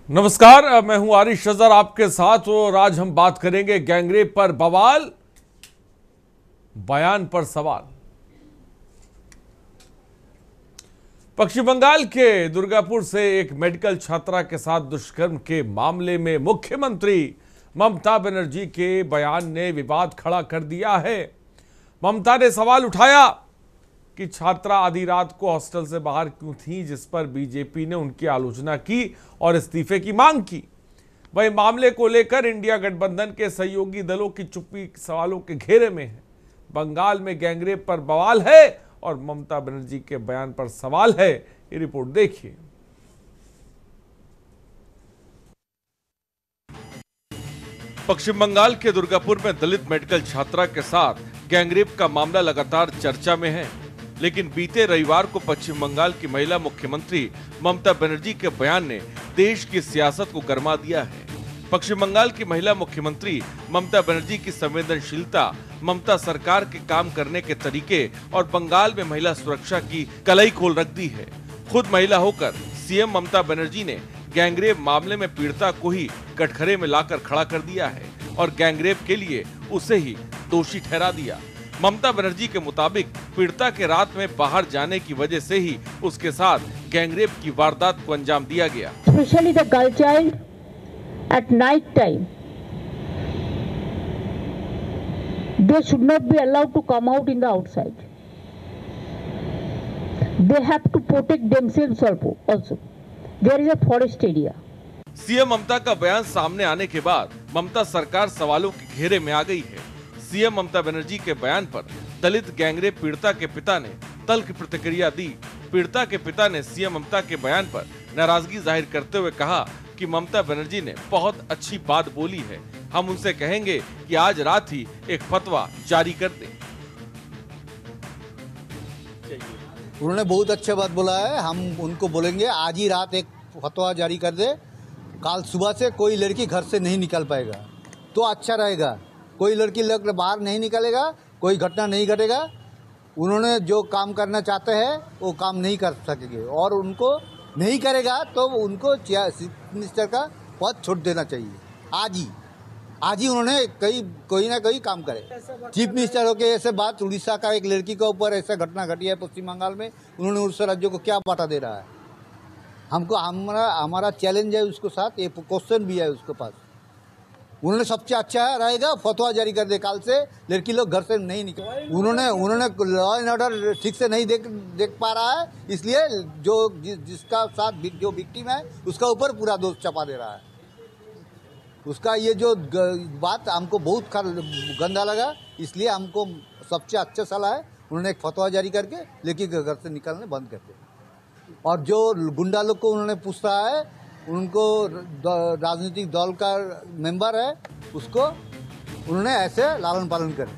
नमस्कार, मैं हूं आरिश अजहर आपके साथ और आज हम बात करेंगे गैंगरेप पर बवाल, बयान पर सवाल। पश्चिम बंगाल के दुर्गापुर से एक मेडिकल छात्रा के साथ दुष्कर्म के मामले में मुख्यमंत्री ममता बनर्जी के बयान ने विवाद खड़ा कर दिया है। ममता ने सवाल उठाया कि छात्रा आधी रात को हॉस्टल से बाहर क्यों थी, जिस पर बीजेपी ने उनकी आलोचना की और इस्तीफे की मांग की। वहीं मामले को लेकर इंडिया गठबंधन के सहयोगी दलों की चुप्पी सवालों के घेरे में है। बंगाल में गैंगरेप पर बवाल है और ममता बनर्जी के बयान पर सवाल है। ये रिपोर्ट देखिए। पश्चिम बंगाल के दुर्गापुर में दलित मेडिकल छात्रा के साथ गैंगरेप का मामला लगातार चर्चा में है, लेकिन बीते रविवार को पश्चिम बंगाल की महिला मुख्यमंत्री ममता बनर्जी के बयान ने देश की सियासत को गरमा दिया है। पश्चिम बंगाल की महिला मुख्यमंत्री ममता बनर्जी की संवेदनशीलता, ममता सरकार के काम करने के तरीके और बंगाल में महिला सुरक्षा की कलई खोल रख दी है। खुद महिला होकर सीएम ममता बनर्जी ने गैंगरेप मामले में पीड़िता को ही कटघरे में लाकर खड़ा कर दिया है और गैंगरेप के लिए उसे ही दोषी ठहरा दिया। ममता बनर्जी के मुताबिक पीड़िता के रात में बाहर जाने की वजह से ही उसके साथ गैंगरेप की वारदात को अंजाम दिया गया। Especially the girl child at night time, they should not be allowed to come out in the outside. They have to protect themselves also. There is a forest area. CM Mamata का बयान सामने आने के बाद ममता सरकार सवालों के घेरे में आ गई है। सीएम ममता बनर्जी के बयान पर दलित गैंगरेप पीड़िता के पिता ने तल्ख प्रतिक्रिया दी। पीड़िता के पिता ने सीएम ममता के बयान पर नाराजगी जाहिर करते हुए कहा कि ममता बनर्जी ने बहुत अच्छी बात बोली है, हम उनसे कहेंगे कि आज रात ही एक फतवा जारी कर दें। उन्होंने बहुत अच्छा बात बोला है, हम उनको बोलेंगे आज ही रात एक फतवा जारी कर दे। कल सुबह से कोई लड़की घर से नहीं निकल पाएगा तो अच्छा रहेगा। कोई लड़की बाहर नहीं निकलेगा, कोई घटना नहीं घटेगा। उन्होंने जो काम करना चाहते हैं वो काम नहीं कर सकेंगे और उनको नहीं करेगा तो उनको चीफ मिनिस्टर का पद छोड़ देना चाहिए। आज ही उन्होंने कोई ना कोई काम करे। चीफ मिनिस्टर होके ऐसे बात, उड़ीसा का एक लड़की के ऊपर ऐसा घटना घटी है पश्चिम बंगाल में, उन्होंने उड़ीसा राज्यों को क्या बाटा दे रहा है। हमको हमारा चैलेंज है उसके साथ, ये क्वेश्चन भी है उसके पास। उन्होंने सबसे अच्छा रहेगा फतवा जारी कर दे, कल से लड़की लोग घर से नहीं निकले। उन्होंने लॉ एंड ऑर्डर ठीक से नहीं देख पा रहा है, इसलिए जिसका साथ जो विक्टिम है उसका ऊपर पूरा दोष चपा दे रहा है। उसका ये जो बात हमको बहुत गंदा लगा, इसलिए हमको सबसे अच्छा सलाह है उन्होंने एक फतवा जारी करके लड़की के घर से निकलने बंद कर दे। और जो गुंडा लोग को उन्होंने पूछ रहा है, उनको राजनीतिक दल का मेंबर है, उसको उन्होंने ऐसे लालन पालन करे।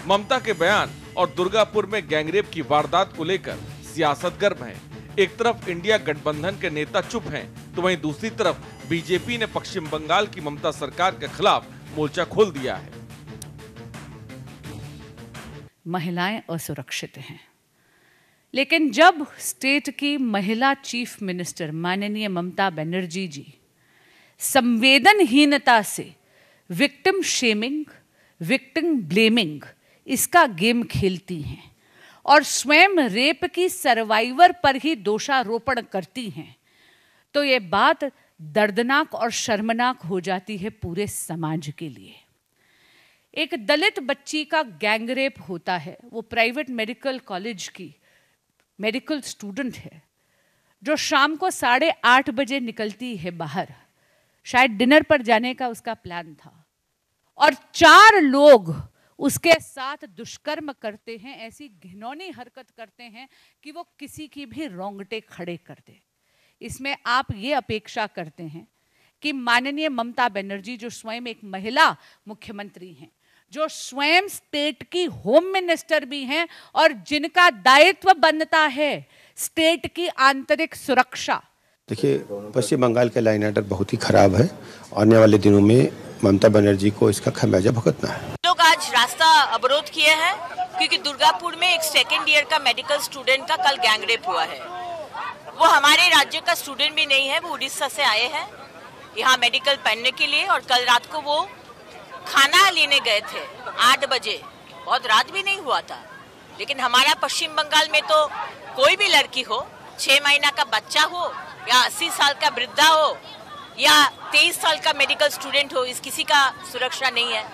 ममता के बयान और दुर्गापुर में गैंगरेप की वारदात को लेकर सियासत गर्म है। एक तरफ इंडिया गठबंधन के नेता चुप हैं, तो वहीं दूसरी तरफ बीजेपी ने पश्चिम बंगाल की ममता सरकार के खिलाफ मोर्चा खोल दिया है। महिलाएं असुरक्षित हैं, लेकिन जब स्टेट की महिला चीफ मिनिस्टर माननीय ममता बनर्जी जी संवेदनहीनता से विक्टिम शेमिंग, विक्टिम ब्लेमिंग इसका गेम खेलती हैं और स्वयं रेप की सर्वाइवर पर ही दोषारोपण करती हैं, तो ये बात दर्दनाक और शर्मनाक हो जाती है पूरे समाज के लिए। एक दलित बच्ची का गैंगरेप होता है, वो प्राइवेट मेडिकल कॉलेज की मेडिकल स्टूडेंट है, जो शाम को 8:30 बजे निकलती है बाहर, शायद डिनर पर जाने का उसका प्लान था, और 4 लोग उसके साथ दुष्कर्म करते हैं, ऐसी घिनौनी हरकत करते हैं कि वो किसी की भी रोंगटे खड़े कर दे। इसमें आप ये अपेक्षा करते हैं कि माननीय ममता बनर्जी, जो स्वयं एक महिला मुख्यमंत्री हैं, जो स्वयं स्टेट की होम मिनिस्टर भी हैं और जिनका दायित्व बनता है स्टेट की आंतरिक सुरक्षा। देखिए, पश्चिम बंगाल का लाइन ऑर्डर बहुत ही खराब है। आने वाले दिनों में ममता बनर्जी को इसका खमियाजा भुगतना है। लोग आज रास्ता अवरोध किए हैं क्योंकि दुर्गापुर में एक 2nd ईयर का मेडिकल स्टूडेंट का कल गैंगरेप हुआ है। वो हमारे राज्य का स्टूडेंट भी नहीं है, वो उड़ीसा से आए हैं यहाँ मेडिकल पहनने के लिए, और कल रात को वो खाना लेने गए थे 8 बजे, बहुत रात भी नहीं हुआ था। लेकिन हमारा पश्चिम बंगाल में तो कोई भी लड़की हो, 6 महीना का बच्चा हो या 80 साल का वृद्धा हो या 23 साल का मेडिकल स्टूडेंट हो, इस किसी का सुरक्षा नहीं है।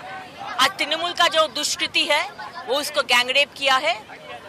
आज तृणमूल का जो दुष्कृति है वो इसको गैंगरेप किया है,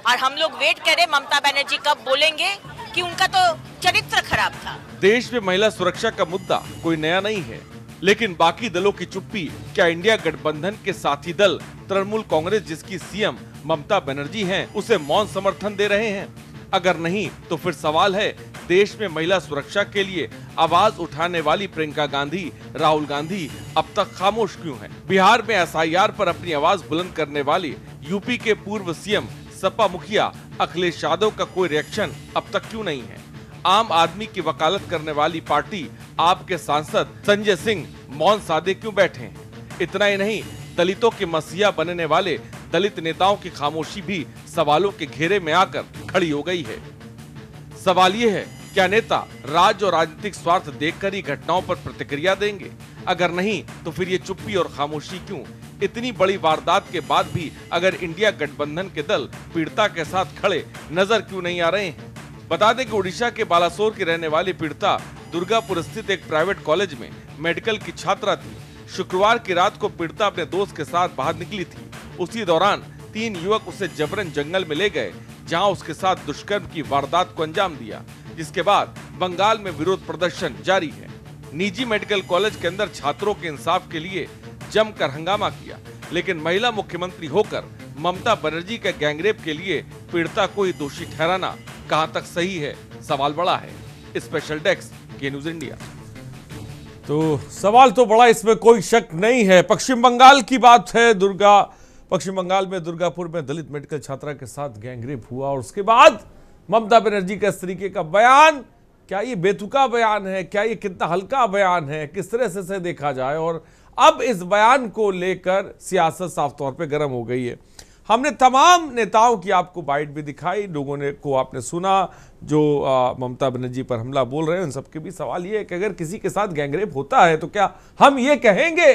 और हम लोग वेट करें ममता बनर्जी कब बोलेंगे कि उनका तो चरित्र खराब था। देश में महिला सुरक्षा का मुद्दा कोई नया नहीं है, लेकिन बाकी दलों की चुप्पी क्या इंडिया गठबंधन के साथी दल तृणमूल कांग्रेस, जिसकी सीएम ममता बनर्जी हैं, उसे मौन समर्थन दे रहे हैं? अगर नहीं तो फिर सवाल है, देश में महिला सुरक्षा के लिए आवाज उठाने वाली प्रियंका गांधी, राहुल गांधी अब तक खामोश क्यों हैं? बिहार में एसआईआर पर अपनी आवाज बुलंद करने वाले यूपी के पूर्व सीएम सपा मुखिया अखिलेश यादव का कोई रिएक्शन अब तक क्यों नहीं है? आम आदमी की वकालत करने वाली पार्टी आपके सांसद संजय सिंह मौन साधे क्यों बैठे हैं? इतना ही नहीं, दलितों के मसीहा बनने वाले दलित नेताओं की खामोशी भी सवालों के घेरे में आकर खड़ी हो गई है। सवाल ये है, क्या नेता राज्य और राजनीतिक स्वार्थ देखकर ही घटनाओं पर प्रतिक्रिया देंगे? अगर नहीं तो फिर ये चुप्पी और खामोशी क्यों? इतनी बड़ी वारदात के बाद भी अगर इंडिया गठबंधन के दल पीड़िता के साथ खड़े नजर क्यों नहीं आ रहे हैं? बता दें कि ओडिशा के बालासोर की रहने वाली पीड़िता दुर्गापुर स्थित एक प्राइवेट कॉलेज में मेडिकल की छात्रा थी। शुक्रवार की रात को पीड़िता अपने दोस्त के साथ बाहर निकली थी। उसी दौरान 3 युवक उसे जबरन जंगल में ले गए, जहां उसके साथ दुष्कर्म की वारदात को अंजाम दिया, जिसके बाद बंगाल में विरोध प्रदर्शन जारी है। निजी मेडिकल कॉलेज के अंदर छात्रों के इंसाफ के लिए जमकर हंगामा किया, लेकिन महिला मुख्यमंत्री होकर ममता बनर्जी के गैंगरेप के लिए पीड़िता को ही दोषी ठहराना कहां तक सही है? सवाल बड़ा है। स्पेशल डेस्क के न्यूज इंडिया। तो सवाल तो बड़ा, इसमें कोई शक नहीं है। पश्चिम बंगाल की बात है। पश्चिम बंगाल में दुर्गापुर में दलित मेडिकल छात्रा के साथ गैंगरेप हुआ, और उसके बाद ममता बनर्जी का इस तरीके का बयान, क्या ये बेतुका बयान है? क्या ये कितना हल्का बयान है? किस तरह से इसे देखा जाए? और अब इस बयान को लेकर सियासत साफ तौर पे गर्म हो गई है। हमने तमाम नेताओं की आपको बाइट भी दिखाई, लोगों ने को आपने सुना जो ममता बनर्जी पर हमला बोल रहे हैं। उन सबके भी सवाल ये है कि अगर किसी के साथ गैंगरेप होता है तो क्या हम ये कहेंगे?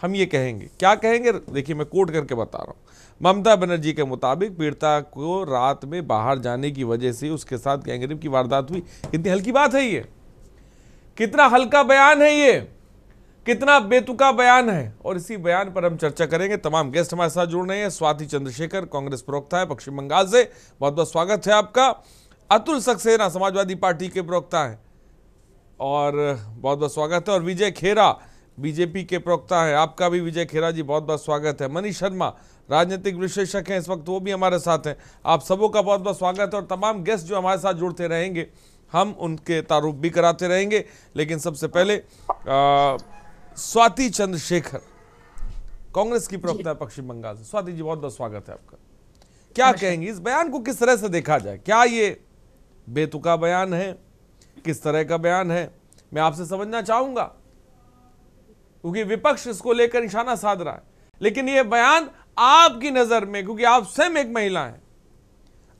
क्या कहेंगे? देखिए, मैं कोट करके बता रहा हूं। ममता बनर्जी के मुताबिक पीड़िता को रात में बाहर जाने की वजह से उसके साथ गैंगरेप की वारदात हुई। कितनी हल्की बात है ये, कितना हल्का बयान है ये, कितना बेतुका बयान है। और इसी बयान पर हम चर्चा करेंगे। तमाम गेस्ट हमारे साथ जुड़ रहे हैं। स्वाति चंद्रशेखर, कांग्रेस प्रवक्ता है पश्चिम बंगाल से, बहुत बहुत स्वागत है आपका। अतुल सक्सेना, समाजवादी पार्टी के प्रवक्ता हैं, और बहुत बहुत स्वागत है। और विजय खेरा, बीजेपी के प्रवक्ता है, आपका भी विजय खेरा जी बहुत बहुत स्वागत है। मनीष शर्मा, राजनीतिक विश्लेषक हैं इस वक्त, वो भी हमारे साथ हैं। आप सबों का बहुत बहुत स्वागत है। और तमाम गेस्ट जो हमारे साथ जुड़ते रहेंगे, हम उनके तारुफ भी कराते रहेंगे। लेकिन सबसे पहले स्वाति चंद्रशेखर, कांग्रेस की प्रवक्ता है पश्चिम बंगाल से। स्वाति जी, बहुत बहुत स्वागत है आपका। क्या कहेंगे, इस बयान को किस तरह से देखा जाए? क्या ये बेतुका बयान है? किस तरह का बयान है? मैं आपसे समझना चाहूंगा, क्योंकि विपक्ष इसको लेकर निशाना साध रहा है। लेकिन ये बयान आपकी नजर में, क्योंकि आप स्वयं एक महिला हैं,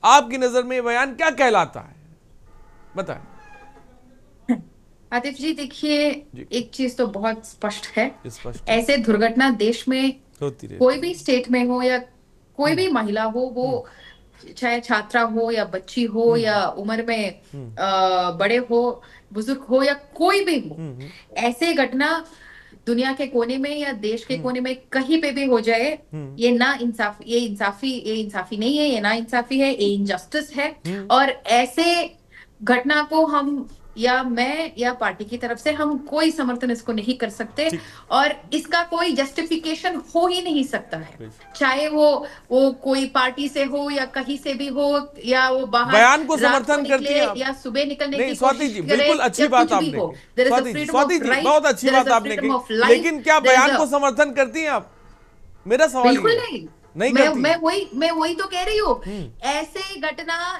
आपकी नजर में ये बयान क्या कहलाता है, बताएं। आतिफ जी, देखिए, एक चीज तो बहुत स्पष्ट है, ऐसे दुर्घटना देश में होती रहे, कोई भी स्टेट में हो या कोई भी महिला हो, वो चाहे छात्रा हो या बच्ची हो या उम्र में बड़े हो, बुजुर्ग हो या कोई भी हो, ऐसे घटना दुनिया के कोने में या देश के कोने में कहीं पे भी हो जाए, ये इंसाफी नहीं है, ये ना इंसाफी है, ये इनजस्टिस है। और ऐसे घटना को हम या मैं या पार्टी की तरफ से हम कोई समर्थन इसको नहीं कर सकते, और इसका कोई जस्टिफिकेशन हो ही नहीं सकता है, चाहे वो कोई पार्टी से हो या कहीं से भी हो, या वो बाहर बयान को समर्थन करती है या सुबह निकलने की स्वाति जी, बिल्कुल अच्छी बात आपने, स्वाति जी बहुत अच्छी बात आपने कही, लेकिन क्या बयान को समर्थन करती हैं आप? मेरा सवाल बिल्कुल नहीं, मैं वही तो कह रही हूँ। ऐसे घटना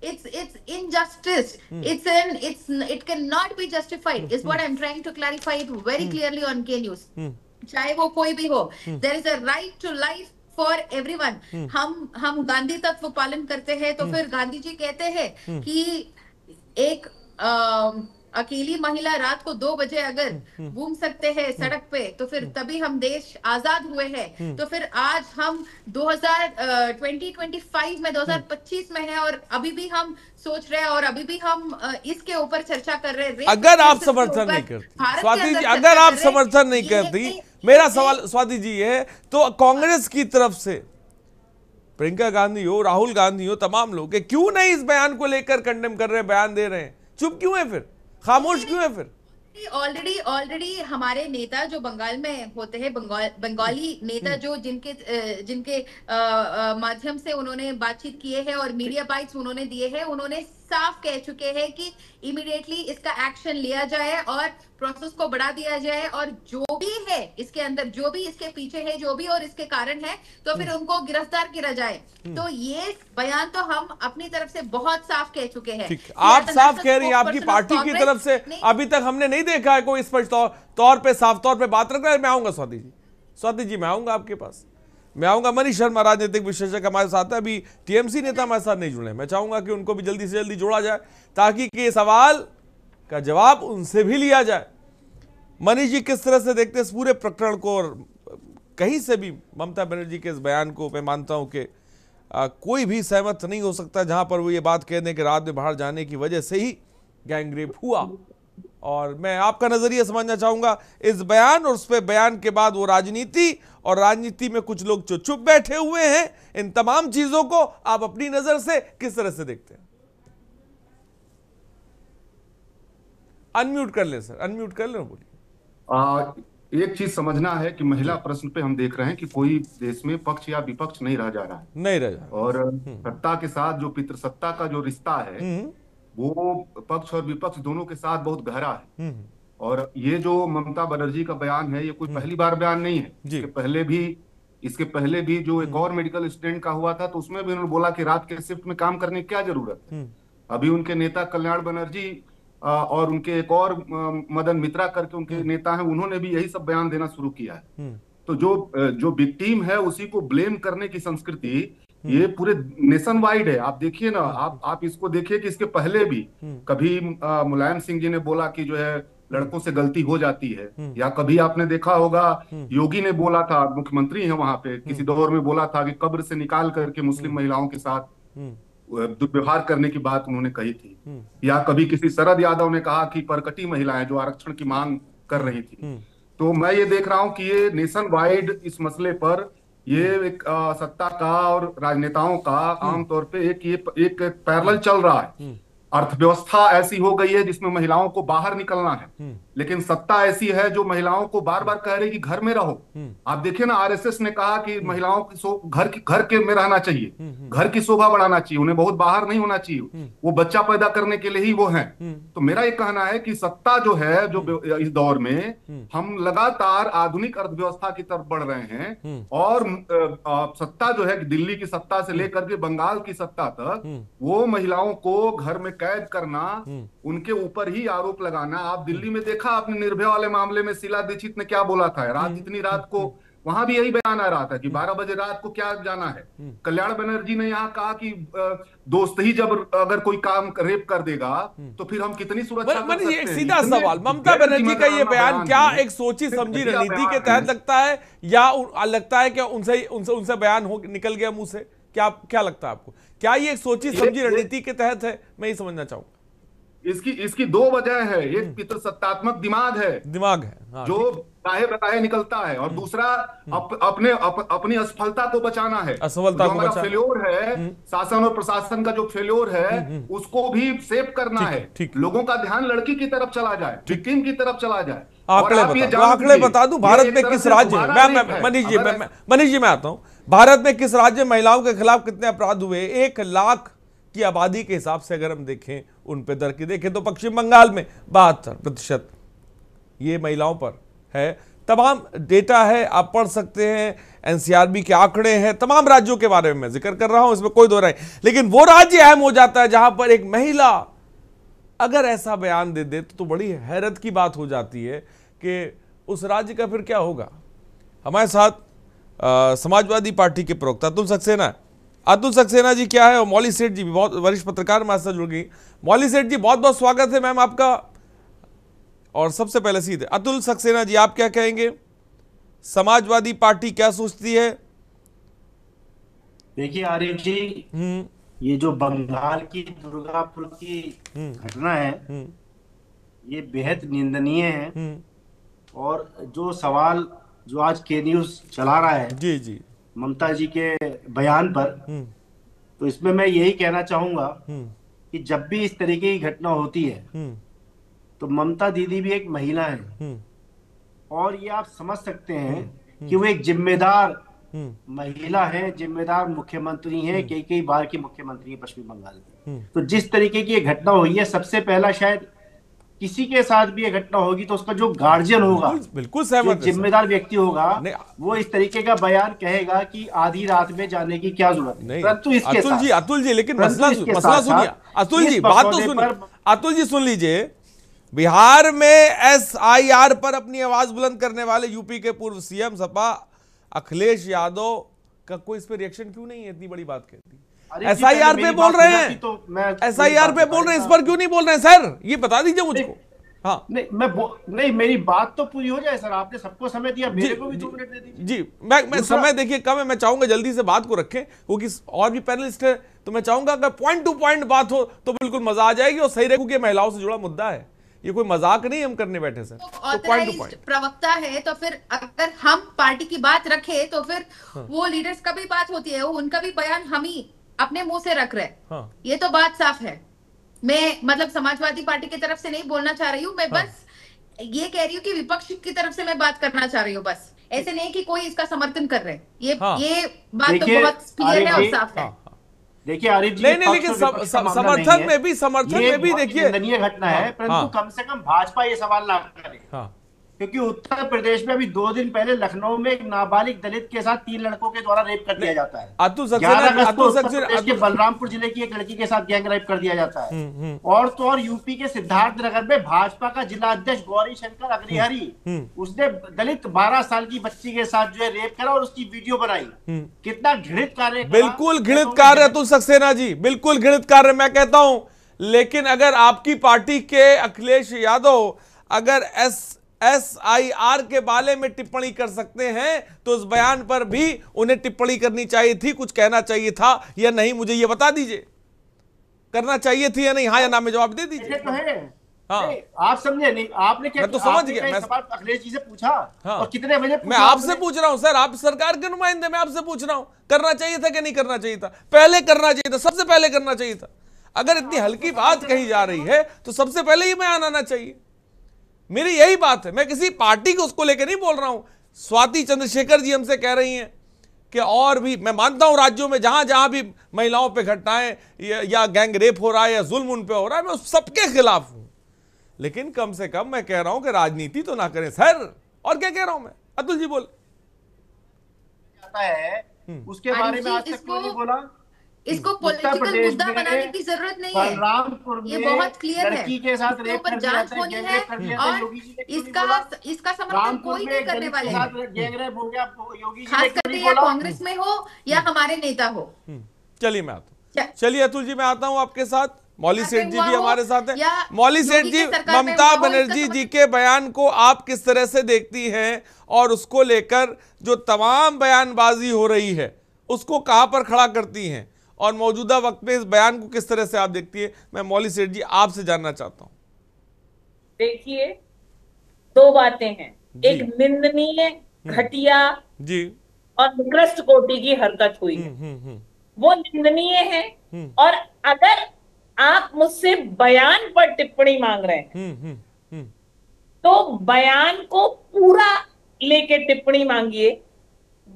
it's injustice, it cannot be justified is what I'm trying to clarify it very clearly on K News. चाहे वो कोई भी हो, there is a right to life for everyone. हम गांधी तत्व पालन करते हैं, तो फिर गांधी जी कहते हैं कि एक अकेली महिला रात को 2 बजे अगर घूम सकते हैं सड़क पे, तो फिर तभी हम देश आजाद हुए हैं। तो फिर आज हम 2025 में 2025 में है और अभी भी हम सोच रहे हैं और अभी भी हम इसके ऊपर चर्चा कर रहे हैं। अगर आप समर्थन नहीं करती स्वाति जी, अगर आप समर्थन नहीं करती, मेरा सवाल स्वाति जी है, तो कांग्रेस की तरफ से प्रियंका गांधी हो, राहुल गांधी हो, तमाम लोग क्यों नहीं इस बयान को लेकर कंडेम कर रहे हैं, बयान दे रहे हैं? चुप क्यों है फिर, खामोश क्यों है फिर? ऑलरेडी हमारे नेता जो बंगाल में होते हैं, बंगाली नेता जो जिनके माध्यम से उन्होंने बातचीत किए हैं और मीडिया बाइट्स उन्होंने दिए हैं, उन्होंने साफ कह चुके हैं कि इमीडिएटली इसका एक्शन लिया जाए और प्रोसेस को बढ़ा दिया जाए, और जो भी है इसके अंदर, जो भी इसके पीछे है, जो भी और इसके कारण है, तो फिर उनको गिरफ्तार किया जाए। तो ये बयान तो हम अपनी तरफ से बहुत साफ कह चुके हैं। आप साफ कह रही हैं, आपकी पार्टी की तरफ से अभी तक हमने नहीं देखा है कोई स्पष्ट तौर पे, साफ तौर पे बात रख रहा है। मैं आऊंगा स्वाति जी मैं आऊंगा आपके पास, मैं आऊंगा। मनीष शर्मा राजनीतिक विशेषज्ञ हमारे साथ है, अभी टीएमसी नेता हमारे साथ नहीं जुड़े। मैं चाहूंगा कि उनको भी जल्दी से जल्दी जोड़ा जाए ताकि ये सवाल का जवाब उनसे भी लिया जाए। मनीष जी, किस तरह से देखते हैं इस पूरे प्रकरण को? और कहीं से भी ममता बनर्जी के इस बयान को मैं मानता हूं कि कोई भी सहमत नहीं हो सकता, जहां पर वो ये बात कह दें कि रात में बाहर जाने की वजह से ही गैंगरेप हुआ। और मैं आपका नजरिया समझना चाहूंगा इस बयान और उस पे बयान के बाद वो राजनीति, और राजनीति में कुछ लोग जो चुप बैठे हुए हैं, इन तमाम चीजों को आप अपनी नजर से किस तरह से देखते हैं? अनम्यूट कर ले सर, अनम्यूट कर ले, बोलिए। एक चीज समझना है कि महिला प्रश्न पे हम देख रहे हैं कि कोई देश में पक्ष या विपक्ष नहीं रह जा रहा है, नहीं रह जा रहा। और सत्ता के साथ जो पितृसत्ता का जो रिश्ता है वो पक्ष और विपक्ष दोनों के साथ बहुत गहरा है। और ये जो ममता बनर्जी का बयान है, ये कोई पहली बार बयान नहीं है। इसके पहले भी जो एक और मेडिकल स्टूडेंट का हुआ था, तो उसमें भी उन्होंने बोला कि रात के शिफ्ट में काम करने की क्या जरूरत है। अभी उनके नेता कल्याण बनर्जी और उनके एक और मदन मित्रा करके उनके नेता हैं, उन्होंने भी यही सब बयान देना शुरू किया है। तो जो विक्टिम है उसी को ब्लेम करने की संस्कृति ये पूरे नेशन वाइड है। आप देखिए ना, आप इसको देखिए कि इसके पहले भी कभी मुलायम सिंह जी ने बोला कि जो है लड़कों से गलती हो जाती है, या कभी आपने देखा होगा योगी ने बोला था, मुख्यमंत्री है वहां पे, किसी दौर में बोला था कि कब्र से निकाल करके मुस्लिम महिलाओं के साथ दुर्व्यवहार करने की बात उन्होंने कही थी। या कभी किसी शरद यादव ने कहा कि परकटी महिलाएं जो आरक्षण की मांग कर रही थी। तो मैं ये देख रहा हूं कि ये नेशन वाइड इस मसले पर ये एक सत्ता का और राजनेताओं का आमतौर पे एक पैरेलल चल रहा है। अर्थव्यवस्था ऐसी हो गई है जिसमें महिलाओं को बाहर निकलना है, लेकिन सत्ता ऐसी है जो महिलाओं को बार बार कह रही कि घर में रहो। आप देखिए ना, आरएसएस ने कहा कि महिलाओं की घर के में रहना चाहिए, घर की शोभा बढ़ाना चाहिए, उन्हें बहुत बाहर नहीं होना चाहिए, वो बच्चा पैदा करने के लिए ही वो हैं। तो मेरा ये कहना है कि सत्ता जो है, जो इस दौर में हम लगातार आधुनिक अर्थव्यवस्था की तरफ बढ़ रहे हैं, और सत्ता जो है दिल्ली की सत्ता से लेकर के बंगाल की सत्ता तक, वो महिलाओं को घर में कैद करना, उनके ऊपर ही आरोप लगाना। आप दिल्ली में देखा आपने निर्भया वाले मामले में शीला दीक्षित ने क्या बोला था, रात इतनी रात को वहां भी यही बयान आ रहा था कि 12 बजे रात को क्या जाना है। कल्याण बनर्जी ने यहाँ कहा कि दोस्त ही जब अगर कोई काम रेप कर देगा तो फिर हम कितनी सुरक्षा कर सकते हैं। एक सीधा सवाल, ममता बनर्जी का ये बयान क्या एक सोची समझी रणनीति के तहत लगता है, या लगता है कि उनसे बयान निकल गया मुंह से? क्या लगता है आपको, क्या ये एक सोची समझी रणनीति के तहत है? मैं ये समझना चाहूंगा। इसकी दो वजह है। एक पितृसत्तात्मक दिमाग है हाँ, जो राहे बताए निकलता है, और दूसरा अपनी असफलता को बचाना है। हमारा फेल्योर है, शासन और प्रशासन का जो फेल्योर है उसको भी सेव करना है। लोगों का ध्यान लड़की की तरफ चला जाए, विक्टिम की तरफ चला जाए। आंकड़े बता दूं, भारत में किस राज्य में, मनीष जी मैं आता हूं, भारत में किस राज्य में महिलाओं के खिलाफ कितने अपराध हुए 1 लाख की आबादी के हिसाब से अगर हम देखें, उन पे दर की देखें तो पश्चिम बंगाल में 72% ये महिलाओं पर है। तमाम डेटा है, आप पढ़ सकते हैं, एनसीआरबी के आंकड़े हैं, तमाम राज्यों के बारे में मैं जिक्र कर रहा हूं, इसमें कोई दो राय। लेकिन वो राज्य अहम हो जाता है जहां पर एक महिला अगर ऐसा बयान दे दे तो बड़ी हैरत की बात हो जाती है कि उस राज्य का फिर क्या होगा। हमारे साथ समाजवादी पार्टी के प्रवक्ता अतुल सक्सेना जी क्या है, और मौली सेठ जी भी बहुत वरिष्ठ पत्रकार हमारे साथ जुड़ गई। मौली सेठ जी बहुत बहुत स्वागत है मैम आपका। और सबसे पहले सीधे अतुल सक्सेना जी, आप क्या कहेंगे? समाजवादी पार्टी क्या सोचती है? देखिए आरिफ जी, ये जो बंगाल की दुर्गापुर की घटना है, ये बेहद निंदनीय है। और जो सवाल जो आज के न्यूज चला रहा है जी जी ममता जी के बयान पर, तो इसमें मैं यही कहना चाहूंगा कि जब भी इस तरीके की घटना होती है तो ममता दीदी भी एक महिला है, और ये आप समझ सकते हैं कि वो एक जिम्मेदार महिला है, जिम्मेदार मुख्यमंत्री हैं, कई बार की मुख्यमंत्री है पश्चिम बंगाल की। तो जिस तरीके की ये घटना हुई है, सबसे पहला शायद किसी के साथ भी ये घटना होगी तो उसका जो गार्जियन होगा, बिल्कुल सहमत, जिम्मेदार व्यक्ति होगा, वो इस तरीके का बयान कहेगा कि आधी रात में जाने की क्या जरूरत है। परंतु इसके अतुल जी लेकिन मसला सुनिए अतुल जी, बात तो सुनिए अतुल जी, सुन लीजिए। बिहार में SIR पर अपनी आवाज बुलंद करने वाले यूपी के पूर्व CM सपा अखिलेश यादव का कोई इस पे रिएक्शन क्यों नहीं है? इतनी बड़ी बात कहती, SIR पे बोल रहे हैं, तो SIR पे बोल रहे हैं, इस पर क्यों नहीं बोल रहे हैं सर? ये बता दीजिए मुझको। हाँ नहीं, मेरी बात तो पूरी हो जाए सर, आपने सबको समय दिया, मेरे को भी 2 मिनट दे दीजिए। जी, मैं समय देखिए कम है, मैं चाहूंगा जल्दी से बात को रखें, क्योंकि और भी पैनलिस्ट है, तो मैं चाहूंगा अगर पॉइंट टू पॉइंट बात हो तो बिल्कुल मजा आ जाएगी और सही रहेगी, क्योंकि महिलाओं से जुड़ा मुद्दा है, ये कोई मजाक नहीं हम करने बैठे सर। तो पॉइंट टू पॉइंट प्रवक्ता है, तो फिर अगर हम पार्टी की बात रखें तो फिर वो लीडर्स का भी बात होती है, उनका भी बयान हम ही अपने मुंह से रख रहे। ये तो बात साफ है। मैं मतलब समाजवादी पार्टी की तरफ से नहीं बोलना चाह रही हूँ, मैं बस ये कह रही हूँ कि विपक्ष की तरफ से मैं बात करना चाह रही हूँ, बस ऐसे नहीं कि कोई इसका समर्थन कर रहे। ये बात तो बहुत क्लियर है और साफ है। देखिए आरिफ जी, नहीं लेकिन समर्थन में भी देखिए निंदनीय घटना है, परंतु कम से कम भाजपा ये सवाल ना करे, क्योंकि उत्तर प्रदेश में अभी 2 दिन पहले लखनऊ में एक नाबालिग दलित के साथ 3 लड़कों के द्वारा रेप कर दिया जाता है। 11 अगस्त को उत्तर प्रदेश के बलरामपुर जिले की एक लड़की के साथ गैंग रेप कर दिया जाता है। और तो और यूपी के सिद्धार्थनगर में भाजपा का जिला अध्यक्ष गौरी शंकर अग्निहरी, उसने दलित 12 साल की बच्ची के साथ जो है रेप करा और उसकी वीडियो बनाई। कितना घृणित कार्य, बिल्कुल घृणित कार्य अतुल सक्सेना जी, बिल्कुल घृणित कार्य मैं कहता हूं। लेकिन अगर आपकी पार्टी के अखिलेश यादव अगर SIR के बारे में टिप्पणी कर सकते हैं तो उस बयान पर भी उन्हें टिप्पणी करनी चाहिए थी, कुछ कहना चाहिए था या नहीं, मुझे ये बता दीजिए, करना चाहिए थी या नहीं? हाँ या ना में जवाब दे दीजिए। तो है हाँ, आप समझे नहीं, आपने क्या, मैं तो समझ गया, मैं सवाल अखिलेश जी से पूछा। हाँ, और कितने बजे मैं आपसे पूछ रहा हूं सर, आप सरकार के नुमाइंदे, मैं आपसे पूछ रहा हूं करना चाहिए था कि नहीं करना चाहिए था? पहले करना चाहिए था, सबसे पहले करना चाहिए था। अगर इतनी हल्की बात कही जा रही है तो सबसे पहले ही बयान आना चाहिए। मेरी यही बात है, मैं किसी पार्टी को उसको लेकर नहीं बोल रहा हूं। स्वाति चंद्रशेखर जी हमसे कह रही हैं कि और भी, मैं मानता हूं राज्यों में जहां जहां भी महिलाओं पे घटनाएं या गैंग रेप हो रहा है या जुल्म उन पे हो रहा है, मैं उस सबके खिलाफ हूं, लेकिन कम से कम मैं कह रहा हूं कि राजनीति तो ना करें सर। और क्या कह रहा हूं मैं? अतुल जी बोल उसके बारे में आज तक क्यों नहीं बोला? इसको पॉलिटिकल मुद्दा बनाने की जरूरत नहीं है, ये बहुत क्लियर है, के साथ रेप कर दिया जांच होनी है और इसका समर्थन कोई नहीं करने वाले हैं, खास करके या कांग्रेस में हो या हमारे नेता हो। चलिए मैं आता हूँ, चलिए अतुल जी मैं आता हूँ आपके साथ। मौली सेठ जी भी हमारे साथ हैं। मौली सेठ जी, ममता बनर्जी जी के बयान को आप किस तरह से देखती हैं और उसको लेकर जो तमाम बयानबाजी हो रही है उसको कहां पर खड़ा करती हैं, और मौजूदा वक्त में इस बयान को किस तरह से आप देखती है? मैं मौली सेठ जी आपसे जानना चाहता हूं। देखिए 2 बातें हैं, एक निंदनीय, घटिया जी और निकृष्ट कोटि की हरकत हुई है, वो निंदनीय है। और अगर आप मुझसे बयान पर टिप्पणी मांग रहे हैं तो बयान को पूरा लेके टिप्पणी मांगिए।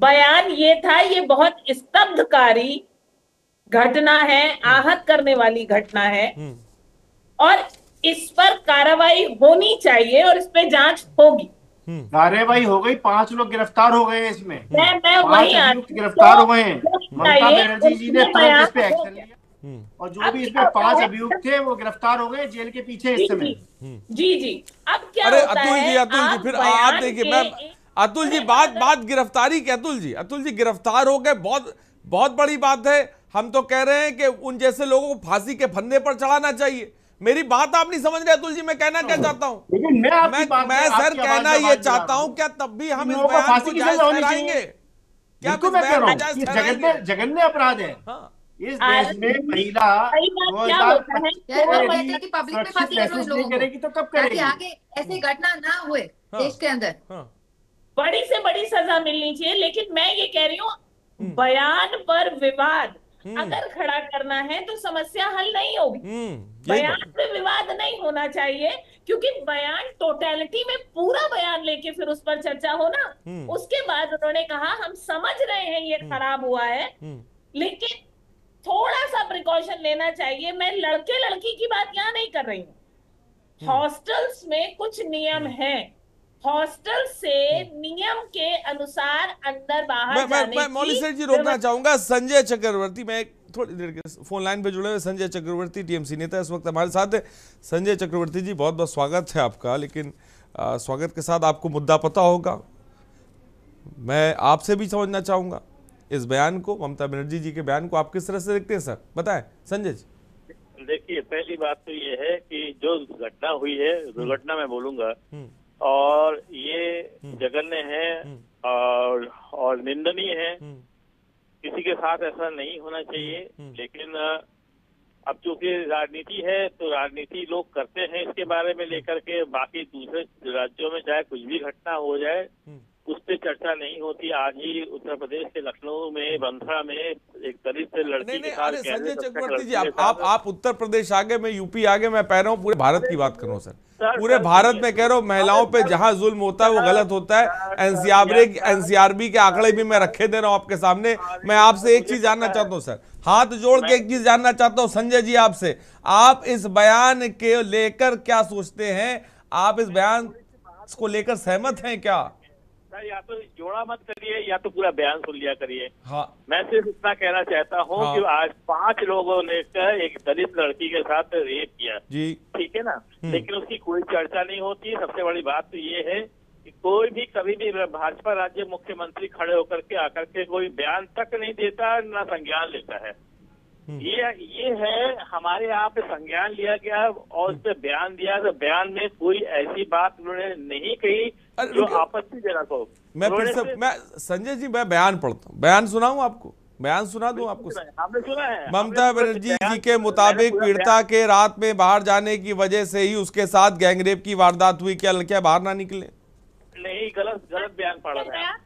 बयान ये था, ये बहुत स्तब्धकारी घटना है, आहत करने वाली घटना है और इस पर कार्रवाई होनी चाहिए और इस पे जांच होगी। कार्रवाई हो गई, 5 लोग गिरफ्तार हो गए इसमें, मैं वही गिरफ्तार हो गए हैं। ममता बनर्जी जी ने तुरंत इस पे एक्शन लिया और जो भी इसमें 5 अभियुक्त थे वो गिरफ्तार हो गए जेल के पीछे इस समय। जी अब क्या अरे होता है, अतुल जी फिर आप देखिए, मैं अतुल जी बात गिरफ्तारी की, अतुल जी गिरफ्तार हो गए, बहुत बड़ी बात है। हम तो कह रहे हैं कि उन जैसे लोगों को फांसी के फंदे पर चढ़ाना चाहिए। मेरी बात आप नहीं समझ रहे अतुल जी, मैं कहना क्या चाहता हूँ। लेकिन मैं सर कहना ये चाहता हूँ, क्या तब भी हम इस बयान को जायज ठहराएंगे? क्या कुछ बयान जायज ठहराएंगे? जघन्य अपराध है इस देश में। महिला करेगी तो कब करेगी? आगे ऐसी घटना ना हुए देश के अंदर बड़ी से बड़ी सजा मिलनी चाहिए। लेकिन मैं ये कह रही हूँ, बयान पर विवाद अगर खड़ा करना है तो समस्या हल नहीं होगी। बयान पे विवाद नहीं होना चाहिए, क्योंकि बयान टोटलिटी में पूरा बयान लेके फिर उस पर चर्चा हो ना। उसके बाद उन्होंने कहा हम समझ रहे हैं ये खराब हुआ है, लेकिन थोड़ा सा प्रिकॉशन लेना चाहिए। मैं लड़के लड़की की बात यहाँ नहीं कर रही हूँ। हॉस्टल्स में कुछ नियम हैं, हॉस्टल से नियम के अनुसार अंदर बाहर जाने की। मौली सेठ जी रोकना चाहूंगा संजय चक्रवर्ती, मैं थोड़ी देर के फोन लाइन पे जुड़े हुए संजय चक्रवर्ती टीएमसी नेता इस वक्त हमारे साथ है। संजय चक्रवर्ती जी बहुत बहुत स्वागत है आपका, लेकिन स्वागत के साथ आपको मुद्दा पता होगा। मैं आपसे भी समझना चाहूंगा इस बयान को, ममता बनर्जी जी के बयान को आप किस तरह से देखते हैं सर, बताएं संजय जी। देखिए, पहली बात तो ये है कि जो घटना हुई है, दुर्घटना मैं बोलूंगा, और ये जघन्य है और निंदनीय है। किसी के साथ ऐसा नहीं होना चाहिए। लेकिन अब चूंकि राजनीति है तो राजनीति लोग करते हैं इसके बारे में लेकर के, बाकी दूसरे राज्यों में चाहे कुछ भी घटना हो जाए उस पर चर्चा नहीं होती। आज ही उत्तर प्रदेश के लखनऊ में बंथड़ा में एक दलित लड़की के साथ। संजय चक्रवर्ती जी आप उत्तर प्रदेश आगे, मैं यूपी आगे, मैं कह रहा हूँ पूरे भारत की बात कर रहा हूँ सर। पूरे भारत में कह रहा हूँ महिलाओं पे जहां जुल्म होता है वो गलत होता है। एनसीआरबी के आंकड़े भी मैं रखे दे रहा हूँ आपके सामने। मैं आपसे एक चीज जानना चाहता हूँ सर, हाथ जोड़ के एक चीज जानना चाहता हूँ संजय जी आपसे, आप इस बयान के लेकर क्या सोचते हैं? आप इस बयान को लेकर सहमत हैं क्या? सर, या तो जोड़ा मत करिए या तो पूरा बयान सुन लिया करिए। हाँ, मैं सिर्फ इतना कहना चाहता हूँ कि आज 5 लोगों ने एक दलित लड़की के साथ रेप किया जी, ठीक है ना, लेकिन उसकी कोई चर्चा नहीं होती। सबसे बड़ी बात तो ये है कि कोई भी कभी भी भाजपा राज्य मुख्यमंत्री खड़े होकर के आकर के कोई बयान तक नहीं देता, ना संज्ञान लेता है। ये है हमारे यहाँ पे संज्ञान लिया गया और उस पर बयान दिया, तो बयान में कोई ऐसी बात उन्होंने नहीं कही जो आपत्तिजनक हो। मैं संजय जी मैं बयान पढ़ता हूँ, बयान सुनाऊं आपको, बयान सुना दूं आपको। आपने सुना है? ममता बनर्जी जी के मुताबिक पीड़िता के रात में बाहर जाने की वजह से ही उसके साथ गैंगरेप की वारदात हुई। क्या लड़कियां बाहर ना निकले? नहीं, गलत बयान पढ़ा है।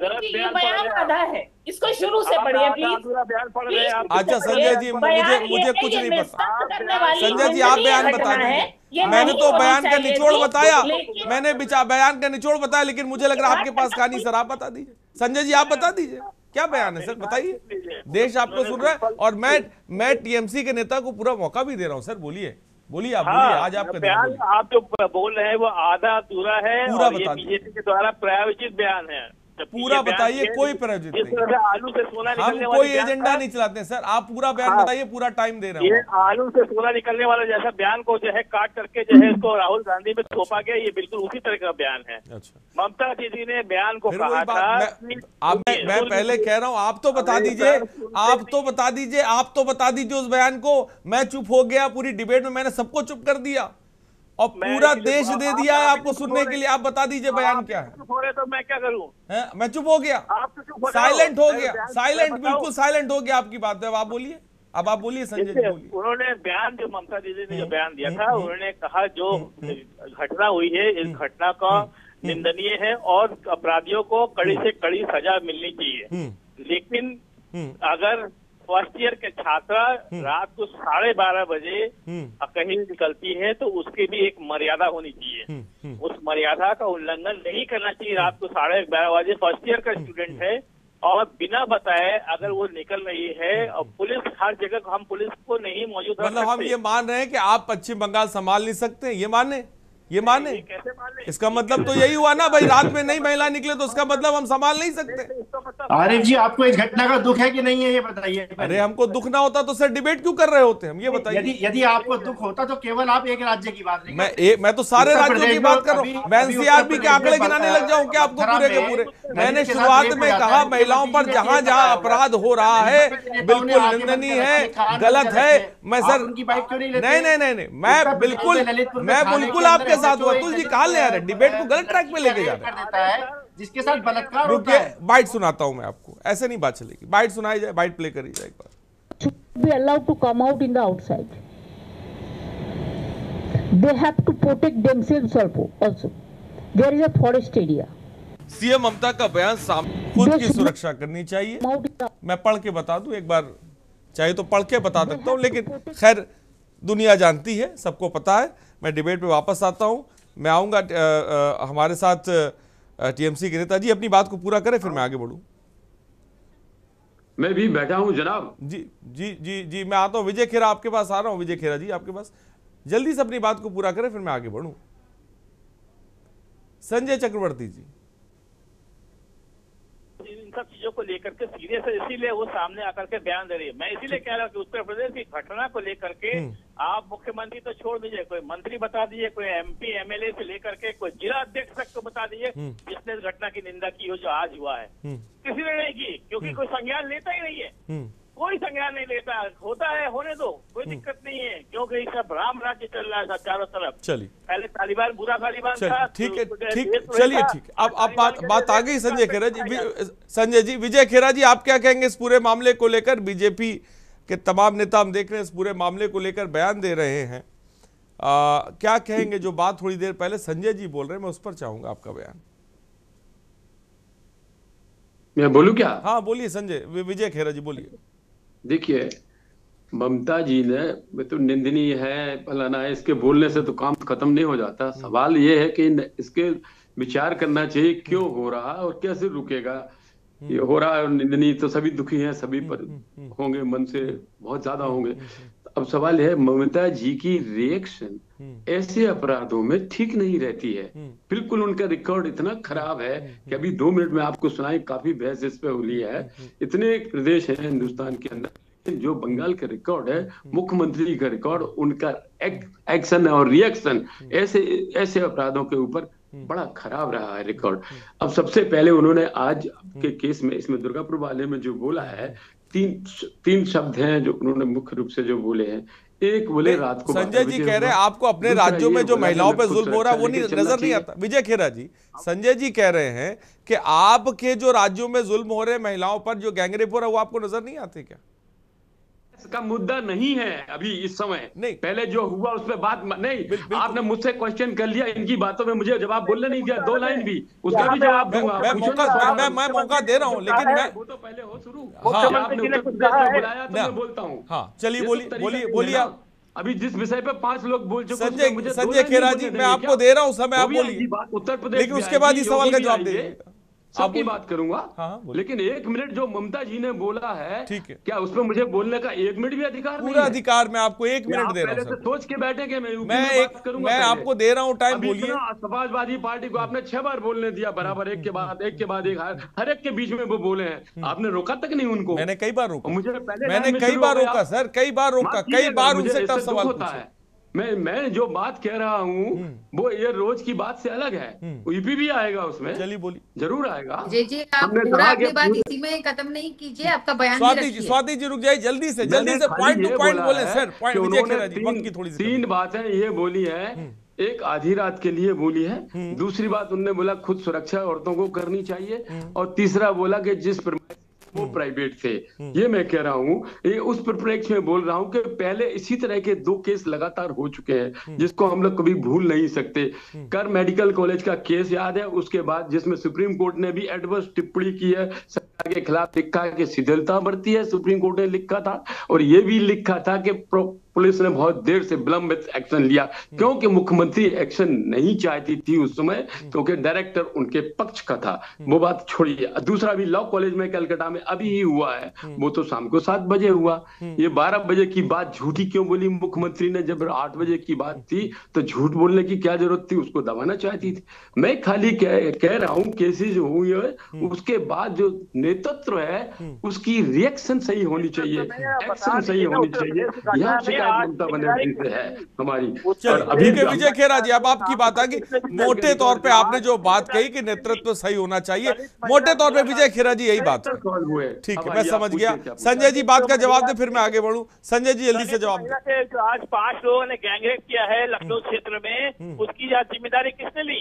ये बयान आधा है, इसको शुरू से पढ़िए प्लीज। अच्छा संजय जी, मुझे कुछ नहीं पता। संजय जी आप बयान बता दीजिए। मैंने तो बयान का निचोड़ बताया, मैंने बयान का निचोड़ बताया, लेकिन मुझे लग रहा है आपके पास कहानी। सर आप बता दीजिए, संजय जी आप बता दीजिए क्या बयान है सर, बताइए। देश आपको सुन रहा है और मैं टीएमसी के नेता को पूरा मौका भी दे रहा हूँ। सर बोलिए बोलिए, आप बोलिए, आज आपका बयान आप जो बोल रहे हैं वो आधा अधूरा है, पूरा और ये बीजेपी के द्वारा प्रायोजित बयान है। पूरा बताइए, कोई प्रायोजित नहीं। आलू से सोना हम कोई एजेंडा नहीं चलाते सर, आप पूरा बयान बताइए, पूरा टाइम दे रहे हैं। आलू से सोना निकलने वाला जैसा बयान को जो है काट करके जो है इसको राहुल गांधी में थोपा गया, ये बिल्कुल उसी तरह का बयान है। अच्छा, ममता दीदी ने बयान को कहा था। मैं पहले कह रहा हूँ आप तो बता दीजिए, आप तो बता दीजिए उस बयान को। मैं चुप हो गया, पूरी डिबेट में मैंने सबको चुप कर दिया और पूरा देश दे दिया है आपको सुनने के लिए। आप बता दीजिए बयान क्या है। तो मैं क्या करूं? मैं चुप हो गया, साइलेंट हो गया, साइलेंट, बिल्कुल साइलेंट हो गया आपकी बात है। अब आप बोलिए, अब आप बोलिए संजय जी बोलिए। उन्होंने बयान, जो ममता दीदी ने जो बयान दिया था, उन्होंने कहा जो घटना हुई है इस घटना का निंदनीय है और अपराधियों को कड़ी से कड़ी सजा मिलनी चाहिए। लेकिन अगर फर्स्ट ईयर के छात्रा रात को 12:30 बजे कहीं निकलती है तो उसकी भी एक मर्यादा होनी चाहिए। उस मर्यादा का उल्लंघन नहीं करना चाहिए। रात को 12:30 बजे फर्स्ट ईयर का स्टूडेंट है और बिना बताए अगर वो निकल रही है, और पुलिस हर जगह, हम पुलिस को नहीं मौजूद, मतलब हम ये मान रहे हैं कि आप पश्चिम बंगाल संभाल नहीं सकते, ये माने? ये माने? कैसे माने? इसका मतलब तो यही हुआ ना भाई, रात में नहीं महिला निकले तो उसका मतलब हम संभाल नहीं सकते। आरिफ जी, आपको इस घटना का दुख है कि नहीं है, ये बताइए। अरे हमको दुख ना होता तो सर डिबेट क्यों कर रहे होते हम, ये बताइए। यदि आपको दुख होता तो केवल आप एक राज्य की बात नहीं, मैं तो सारे राज्यों की बात कर रहा हूँ। मैं एनसीआर के आंकड़े गिनाने लग जाऊं क्या आपको पूरे के पूरे? मैंने शुरुआत में कहा महिलाओं पर जहां जहां अपराध हो रहा है बिल्कुल निंदनीय है, गलत है। मैं सर नहीं, मैं बिल्कुल आपके साथ हुआ। तुलसी जी कहा ले आ रहे, डिबेट को गलत ट्रैक पे लेके जा रहे हैं। जिसके साथ बलात्कार होता है। बाइट सुनाता हूं मैं आपको, ऐसे नहीं बात चलेगी। बाइट सुनाई जाए, बाइट प्ले करी जाए एक बार। Should be allowed to come out in the outside. They have to protect themselves also. There is a forest area. CM Mamata का बयान सामने, खुद की सुरक्षा करनी चाहिए। मैं पढ़ के बता दूं एक बार, चाहे तो पढ़ के बता सकता हूं, लेकिन खैर दुनिया जानती है, सबको पता है। मैं डिबेट पे वापस आता हूं। मैं आऊंगा हमारे साथ टीएमसी के नेता जी अपनी बात को पूरा करें, फिर मैं आगे बढ़ूं। मैं भी बैठा हूं जनाब। जी मैं आता हूं। विजय खेरा आपके पास आ रहा हूं। विजय खेरा जी आपके पास, जल्दी से अपनी बात को पूरा करें, फिर मैं आगे बढ़ूं। संजय चक्रवर्ती जी, इन सब चीजों को लेकर के सीरियस है, इसीलिए वो सामने आकर के बयान दे रही है। मैं इसीलिए कह रहा हूँ कि उत्तर प्रदेश की घटना को लेकर के आप मुख्यमंत्री तो छोड़ दीजिए, कोई मंत्री बता दीजिए, कोई एमपी एमएलए से लेकर के कोई जिला अध्यक्ष तक को बता दीजिए जिसने इस घटना की निंदा की हो जो आज हुआ है। किसी ने नहीं की, क्योंकि कोई संज्ञान लेता ही नहीं है। कोई संज्ञान नहीं लेता। होता है, होने दो, कोई दिक्कत नहीं है, क्योंकि सब राम राज्य चल रहा है चारों तरफ। चलिए, पहले तालिबान बुरा तालिबान था। ठीक है, चलिए ठीक। अब बात आ गई संजय खेरा जी। संजय जी, विजय खेरा जी आप क्या कहेंगे इस पूरे मामले को लेकर? बीजेपी के तमाम नेता हम देख रहे हैं इस पूरे मामले को लेकर बयान दे रहे हैं, क्या कहेंगे? जो बात थोड़ी देर पहले संजय जी बोल रहे हैं, मैं उस पर चाहूंगा आपका बयान। मैं बोलूं क्या? हाँ बोलिए संजय। विजय खेरा जी बोलिए। देखिए, ममता जी ने तो निंदनीय है, फलाना है, इसके बोलने से तो काम खत्म नहीं हो जाता। सवाल ये है कि इसके विचार करना चाहिए क्यों हो रहा है और कैसे रुकेगा। ये हो रहा है और निंदनीय, तो सभी दुखी हैं, सभी पर होंगे, मन से बहुत ज्यादा होंगे। अब सवाल है, ममता जी की रिएक्शन ऐसे अपराधों में ठीक नहीं रहती है। बिल्कुल उनका रिकॉर्ड इतना खराब है कि अभी 2 मिनट में आपको सुनाई, काफी बहस इस पे हुई है। इतने प्रदेश हैं हिंदुस्तान के अंदर, जो बंगाल का रिकॉर्ड है, मुख्यमंत्री का रिकॉर्ड, उनका एक्शन और रिएक्शन ऐसे अपराधों के ऊपर बड़ा खराब रहा है रिकॉर्ड। अब सबसे पहले उन्होंने आज के केस में, इसमें दुर्गापुर वाले में जो बोला है, तीन शब्द हैं जो उन्होंने मुख्य रूप से जो बोले हैं। एक बोले रात को, संजय जी कह रहे हैं आपको अपने राज्यों में जो महिलाओं पर जुल्म हो रहा है वो नजर नहीं आता। विजय खेरा जी, संजय जी कह रहे हैं कि आपके जो राज्यों में जुल्म हो रहे हैं महिलाओं पर, जो गैंगरेप हो रहा है, वो आपको नजर नहीं आते क्या? इसका मुद्दा नहीं है अभी इस समय। नहीं, पहले जो हुआ उस पर बात नहीं। आपने मुझसे क्वेश्चन कर लिया, इनकी बातों में मुझे जवाब बोलने नहीं दिया। 2 लाइन भी, उसका भी जवाब दूंगा। मैं मौका दे रहा हूँ, लेकिन मैं वो तो पहले हो शुरू। आपने उत्तर प्रदेश में बुलाया तो मैं बोलता हूँ। हाँ चलिए, बोलिए आप। अभी जिस विषय पे 5 लोग बोल चुके, संजय खेरा जी मैं आपको दे रहा हूँ समय, आप बोलिए। उत्तर प्रदेश, लेकिन उसके बाद इस सवाल का जवाब दीजिए। सबकी बात करूंगा। लेकिन 1 मिनट जो ममता जी ने बोला है, ठीक है, क्या उसमें मुझे बोलने का 1 मिनट भी अधिकार नहीं है? पूरा अधिकार मैं आपको 1 मिनट दे रहा हूं। सोच के बैठे कि मैं आपको दे रहा हूं टाइम, बोलिए। समाजवादी पार्टी को आपने 6 बार बोलने दिया बराबर, एक के बाद एक हर एक के बीच में वो बोले हैं। आपने रोका तक नहीं उनको। मैंने कई बार रोका, मैंने कई बार रोका सर, कई बार रोका, कई बार उनसे टफ सवाल होता है। मैं जो बात कह रहा हूँ वो ये रोज की बात से अलग है। यूपी भी आएगा उसमें। चलिए बोलिए। जरूर आएगा। जी आप पूरा अपनी बात इसी में खत्म नहीं कीजिए, आपका बयान स्वाति जी रुक जाइए, जल्दी से पॉइंट टू पॉइंट बोले सर। थोड़ी 3 बातें ये बोली है। एक आधी रात के लिए बोली है, दूसरी बात उन्होंने बोला खुद सुरक्षा औरतों को करनी चाहिए, और तीसरा बोला कि जिस वो प्राइवेट थे। ये मैं कह रहा हूँ, ये उस परिप्रेक्ष्य में बोल रहा हूँ कि पहले इसी तरह के 2 केस लगातार हो चुके हैं जिसको हम लोग कभी भूल नहीं सकते। कर मेडिकल कॉलेज का केस याद है, उसके बाद जिसमें सुप्रीम कोर्ट ने भी एडवर्स टिप्पणी की है, सरकार के खिलाफ लिखा है कि शिथिलता बरती है, सुप्रीम कोर्ट ने लिखा था। और ये भी लिखा था कि पुलिस ने बहुत देर से विलंबित एक्शन लिया, क्योंकि मुख्यमंत्री एक्शन नहीं चाहती थी उस समय, क्योंकि डायरेक्टर उनके पक्ष का था। वो बात छोड़िए। दूसरा भी लॉ कॉलेज में कलकत्ता में अभी ही हुआ है, वो तो शाम को 7 बजे हुआ। ये 12 बजे की बात झूठी क्यों बोली मुख्यमंत्री ने? जब 8 बजे की बात थी तो झूठ बोलने की क्या जरूरत थी? उसको दबाना चाहती थी। मैं खाली कह रहा हूँ केसेज हुई है, उसके बाद जो नेतृत्व है उसकी रिएक्शन सही होनी चाहिए, एक्शन सही होनी चाहिए। यहाँ शिकायत ममता बनर्जी से है हमारी। और अभी के विजय खेरा जी, अब आपकी बात आ गई। मोटे तौर पे आपने जो बात कही कि नेतृत्व सही होना चाहिए, मोटे तौर पे विजय खेरा जी यही बात है। ठीक है, मैं समझ गया। संजय जी बात का जवाब दे, फिर मैं आगे बढ़ूं। संजय जी जल्दी से जवाब दे। जो आज 5 लोगों ने गैंगरेप किया है लखनऊ क्षेत्र में, उसकी जिम्मेदारी किसने ली?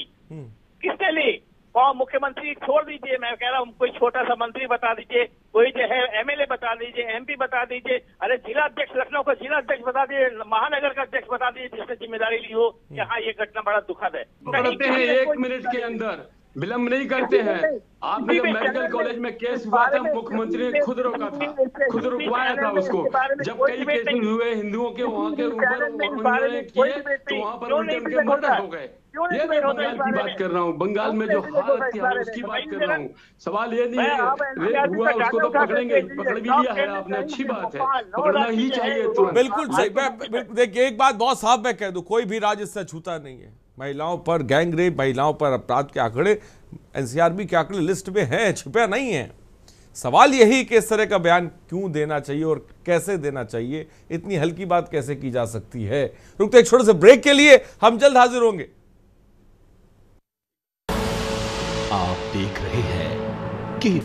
किसने ली? और मुख्यमंत्री छोड़ दीजिए, मैं कह रहा हूँ कोई छोटा सा मंत्री बता दीजिए, कोई जो है एमएलए बता दीजिए, एमपी बता दीजिए, अरे जिला अध्यक्ष, लखनऊ का जिला अध्यक्ष बता दीजिए, महानगर का अध्यक्ष बता दीजिए जिसने जिम्मेदारी ली हो कि हाँ ये घटना बड़ा दुखद है। करते हैं 1 मिनट के अंदर, विलंब नहीं करते हैं। आपने जब मेडिकल कॉलेज में केस हुआ था, मुख्यमंत्री ने खुद रोका था, खुद रुकवाया था उसको। जब कई केसेस हुए हिंदुओं के वहां के ऊपर उन्होंने किए तो वहां पर उल्टे उनके मर्डर हो गए। ये मैं बंगाल की बात कर रहा हूँ, बंगाल में जो हालत थी उसकी बात कर रहा हूँ। सवाल ये नहीं है रेप हुआ उसको तो पकड़ेंगे, पकड़ भी लिया है आपने, अच्छी बात है, पकड़ना ही चाहिए। बिल्कुल सही। देखिए एक बात बहुत साफ मैं कह दूं, कोई भी राज्य इससे छूता नहीं है। महिलाओं पर गैंग रेप, महिलाओं पर अपराध के आंकड़े एनसीआरबी के आंकड़े लिस्ट में हैं, छुपे नहीं है। सवाल यही कि इस तरह का बयान क्यों देना चाहिए और कैसे देना चाहिए, इतनी हल्की बात कैसे की जा सकती है। रुकते एक छोटे से ब्रेक के लिए, हम जल्द हाजिर होंगे। आप देख रहे हैं कि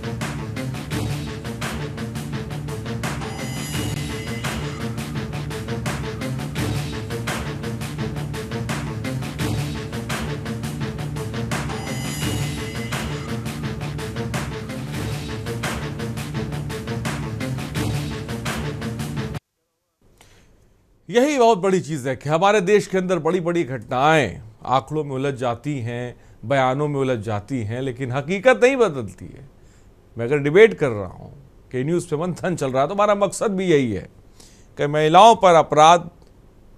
यही बहुत बड़ी चीज़ है कि हमारे देश के अंदर बड़ी बड़ी घटनाएं आंकड़ों में उलझ जाती हैं, बयानों में उलझ जाती हैं, लेकिन हकीकत नहीं बदलती है। मैं अगर डिबेट कर रहा हूँ कि न्यूज़ पे मंथन चल रहा है तो हमारा मकसद भी यही है कि महिलाओं पर अपराध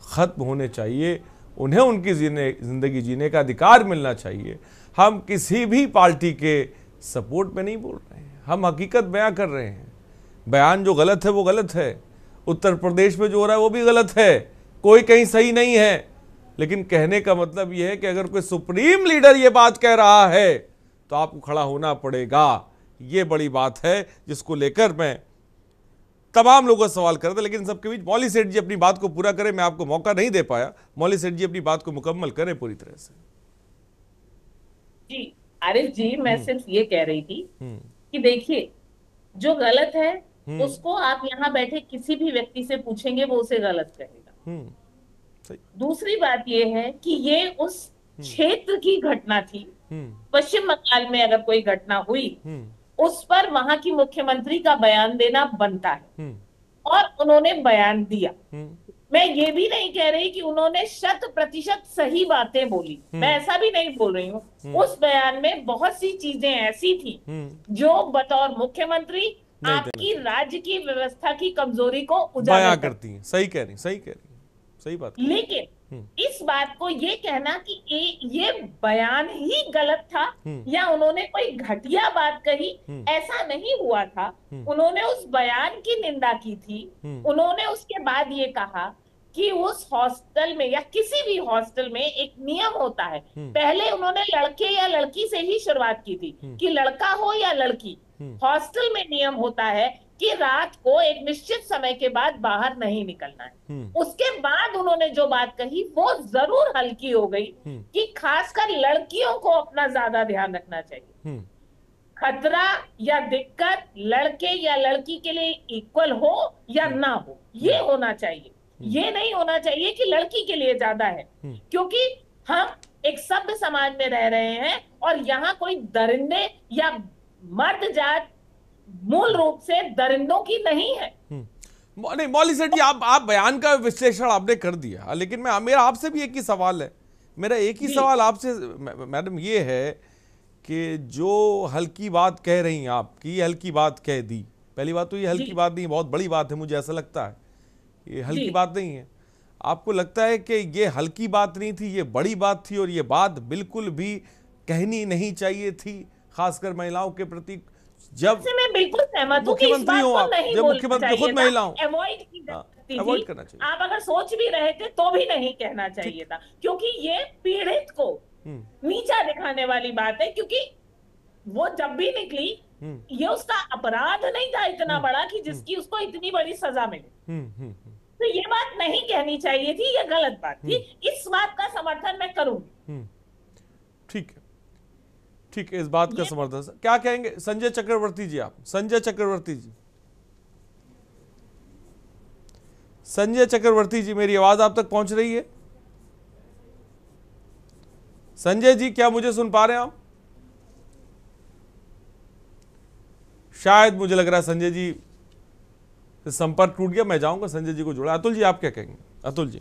ख़त्म होने चाहिए, उन्हें उनकी ज़िंदगी जीने का अधिकार मिलना चाहिए। हम किसी भी पार्टी के सपोर्ट में नहीं बोल रहे हैं, हम हकीकत बयां कर रहे हैं। बयान जो गलत है वो गलत है, उत्तर प्रदेश में जो हो रहा है वो भी गलत है, कोई कहीं सही नहीं है। लेकिन कहने का मतलब यह है कि अगर कोई सुप्रीम लीडर ये बात कह रहा है तो आपको खड़ा होना पड़ेगा। ये बड़ी बात है जिसको लेकर मैं तमाम लोगों से सवाल कर रहा था, लेकिन सबके बीच मौली सेठ जी अपनी बात को पूरा करें। मैं आपको मौका नहीं दे पाया, मौली सेठ जी अपनी बात को मुकम्मल करें पूरी तरह से। जी आरिफ जी, मैं सिर्फ ये कह रही थी कि देखिए जो गलत है उसको आप यहाँ बैठे किसी भी व्यक्ति से पूछेंगे वो उसे गलत कहेगा। दूसरी बात ये है कि ये उस क्षेत्र की घटना थी। पश्चिम बंगाल में अगर कोई घटना हुई उस पर वहां की मुख्यमंत्री का बयान देना बनता है और उन्होंने बयान दिया। मैं ये भी नहीं कह रही कि उन्होंने 100% सही बातें बोली, मैं ऐसा भी नहीं बोल रही हूँ। उस बयान में बहुत सी चीजें ऐसी थी जो बतौर मुख्यमंत्री आपकी राज्य की व्यवस्था की कमजोरी को उजागर करती हैं। सही कह रही, सही कह रही, सही बात। लेकिन इस बात को ये कहना कि ये बयान ही गलत था या उन्होंने कोई घटिया बात कही, ऐसा नहीं हुआ था। उन्होंने उस बयान की निंदा की थी। उन्होंने उसके बाद ये कहा कि उस हॉस्टल में या किसी भी हॉस्टल में एक नियम होता है। पहले उन्होंने लड़के या लड़की से ही शुरुआत की थी कि लड़का हो या लड़की, हॉस्टल में नियम होता है कि रात को एक निश्चित समय के बाद बाहर नहीं निकलना है। उसके बाद उन्होंने जो बात कही वो जरूर हल्की हो गई कि खासकर लड़कियों को अपना ज्यादा ध्यान रखना चाहिए। खतरा या दिक्कत लड़के या लड़की के लिए इक्वल हो या ना हो, ये होना चाहिए। ये नहीं होना चाहिए कि लड़की के लिए ज्यादा है, क्योंकि हम एक सभ्य समाज में रह रहे हैं और यहाँ कोई दरिंदे या मर्द जात मूल रूप से दरिंदों की नहीं है। नहीं मौली सेठ जी, आप बयान का विश्लेषण आपने कर दिया, लेकिन मेरा आपसे भी एक ही सवाल है। मेरा एक ही सवाल आपसे मैडम ये है कि जो हल्की बात कह रही हैं आपकी, हल्की बात कह दी। पहली बात तो ये हल्की बात नहीं, बहुत बड़ी बात है, मुझे ऐसा लगता है ये हल्की बात नहीं है। आपको लगता है कि ये हल्की बात नहीं थी, ये बड़ी बात थी और ये बात बिल्कुल भी कहनी नहीं चाहिए थी, खासकर महिलाओं के प्रति? जब मैं बिल्कुल सहमत हूं कि इस बात को नहीं जब बोलना मुख्यमंत्री खुद महिला हो, अवॉइड करना चाहिए। आप अगर सोच भी रहे थे तो भी नहीं कहना चाहिए था, क्योंकि ये पीड़ित को नीचा दिखाने वाली बात है। क्योंकि वो जब भी निकली, ये उसका अपराध नहीं था इतना बड़ा कि जिसकी उसको इतनी बड़ी सजा मिले। तो ये बात नहीं कहनी चाहिए थी, ये गलत बात थी। इस बात का समर्थन मैं करूंगी। ठीक है, ठीक है, इस बात का समर्थन। क्या कहेंगे संजय चक्रवर्ती जी? आप संजय चक्रवर्ती जी, संजय चक्रवर्ती जी, मेरी आवाज आप तक पहुंच रही है? संजय जी, क्या मुझे सुन पा रहे हैं आप? शायद मुझे लग रहा है संजय जी संपर्क टूट गया। मैं जाऊंगा संजय जी को जोड़ा। अतुल जी, आप क्या कहेंगे? अतुल जी,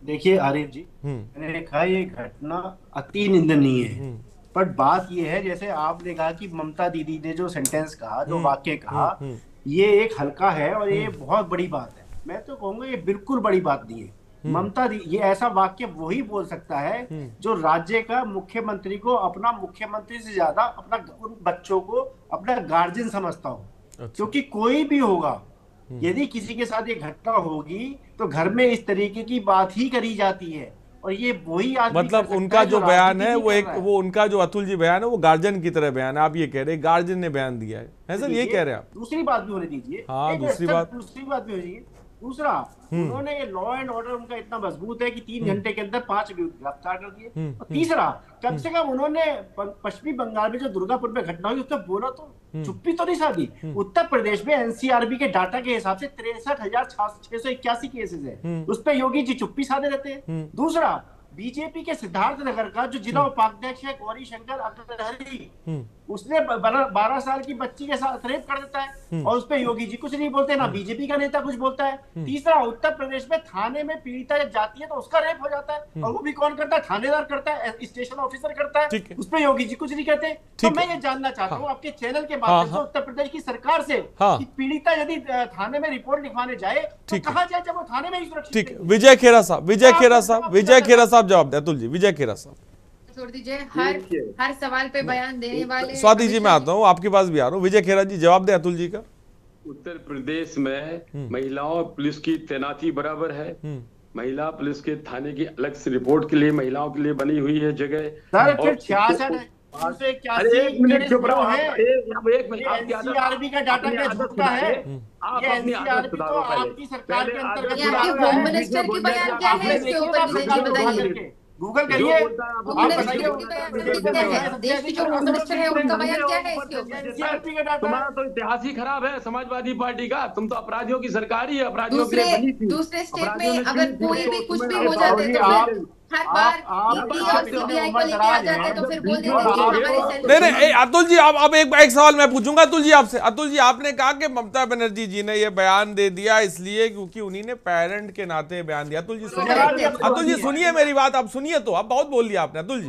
देखिए आरिफ जी, मैंने कहा ये घटना अति निंदनीय है, पर बात ये है, जैसे आपने कहा कि ममता दीदी ने जो सेंटेंस कहा, जो वाक्य कहा, ये एक हल्का है और ये बहुत बड़ी बात है। मैं तो कहूंगा ये बिल्कुल बड़ी बात नहीं है। ममता दी ये ऐसा वाक्य वही बोल सकता है जो राज्य का मुख्यमंत्री को अपना मुख्यमंत्री से ज्यादा अपना उन बच्चों को अपना गार्जियन समझता हो। अच्छा। क्योंकि कोई भी होगा, यदि किसी के साथ ये घटना होगी तो घर में इस तरीके की बात ही करी जाती है। और ये वही आदमी, मतलब उनका जो बयान है वो उनका जो अतुल जी बयान है वो गार्जियन की तरह बयान है। आप ये कह रहे हैं गार्जियन ने बयान दिया है सर, ये कह रहे हैं आप? दूसरी बात भी होने दीजिए। हाँ, दूसरी बात भी हो जाएगी। दूसरा, उन्होंने लॉ एंड ऑर्डर उनका इतना मजबूत है कि 3 घंटे के अंदर 5 गिरफ्तार कर दिए। और तीसरा, कम से कम उन्होंने पश्चिमी बंगाल में जो दुर्गापुर में घटना हुई उसका बोला तो चुप्पी तो नहीं साधी। उत्तर प्रदेश में एनसीआरबी के डाटा के हिसाब से 63,681 केसेस है, उस पर योगी जी चुप्पी साधे रहते हैं। दूसरा, बीजेपी के सिद्धार्थनगर का जो जिला उपाध्यक्ष है गौरी शंकर अग्रहरी, उसने 12 साल की बच्ची के साथ रेप कर देता है और उस पर योगी जी कुछ नहीं बोलते, ना बीजेपी का नेता कुछ बोलता है। तीसरा, उत्तर प्रदेश में थाने में पीड़िता जब जाती है तो उसका रेप हो जाता है और वो भी कौन करता है? थानेदार करता है, स्टेशन ऑफिसर करता है, उस पर योगी जी कुछ नहीं कहते। तो मैं ये जानना चाहता हूँ आपके चैनल के माध्यम से उत्तर प्रदेश की सरकार से कि पीड़िता यदि थाने में रिपोर्ट लिखवाने जाए तो कहाँ जाए जब वो थाने में ही सुरक्षित? ठीक, विजय खेरा साहब, विजय खेरा साहब जवाब दे। अतुल जी, विजय खेरा साहब छोड़ दीजिए, हर सवाल पे बयान देने वाले। स्वाति जी, मैं आता हूँ आपके पास भी आ रहा हूँ। विजय खेरा जी, जवाब दे अतुल जी का। उत्तर प्रदेश में महिलाओं पुलिस की तैनाती बराबर है। महिला पुलिस के थाने की अलग से रिपोर्ट के लिए महिलाओं के लिए बनी हुई है जगह। एक मिनट चुप रहो। एनसीआरबी का डाटा क्या झूठा है? एनसीआरबी तो आपकी सरकार के अंतर्गत होम मिनिस्टर की बयान क्या है इसके ऊपर बताइए। गूगल करिए, देश की जो होम मिनिस्टर है उनका बयान क्या है इसके ऊपर? तुम्हारा तो इतिहास ही खराब है समाजवादी पार्टी का। तुम तो अपराधियों की सरकार ही है, अपराधियों के लिए बनी थी। दूसरे स्टेट में अगर कोई भी कुछ भी हो जाते तो हर बार ईडी और सीबीआई को लेके आ जाते तो फिर बोल देते। नहीं, अतुल जी, अब एक सवाल मैं पूछूंगा अतुल जी आपसे। अतुल जी, आपने कहा कि ममता बनर्जी जी ने ये बयान दे दिया इसलिए क्योंकि उन्हीं ने पेरेंट के नाते बयान दिया। अतुल जी सुनिए मेरी बात, अब सुनिए तो, अब बहुत बोल लिया आपने। अतुल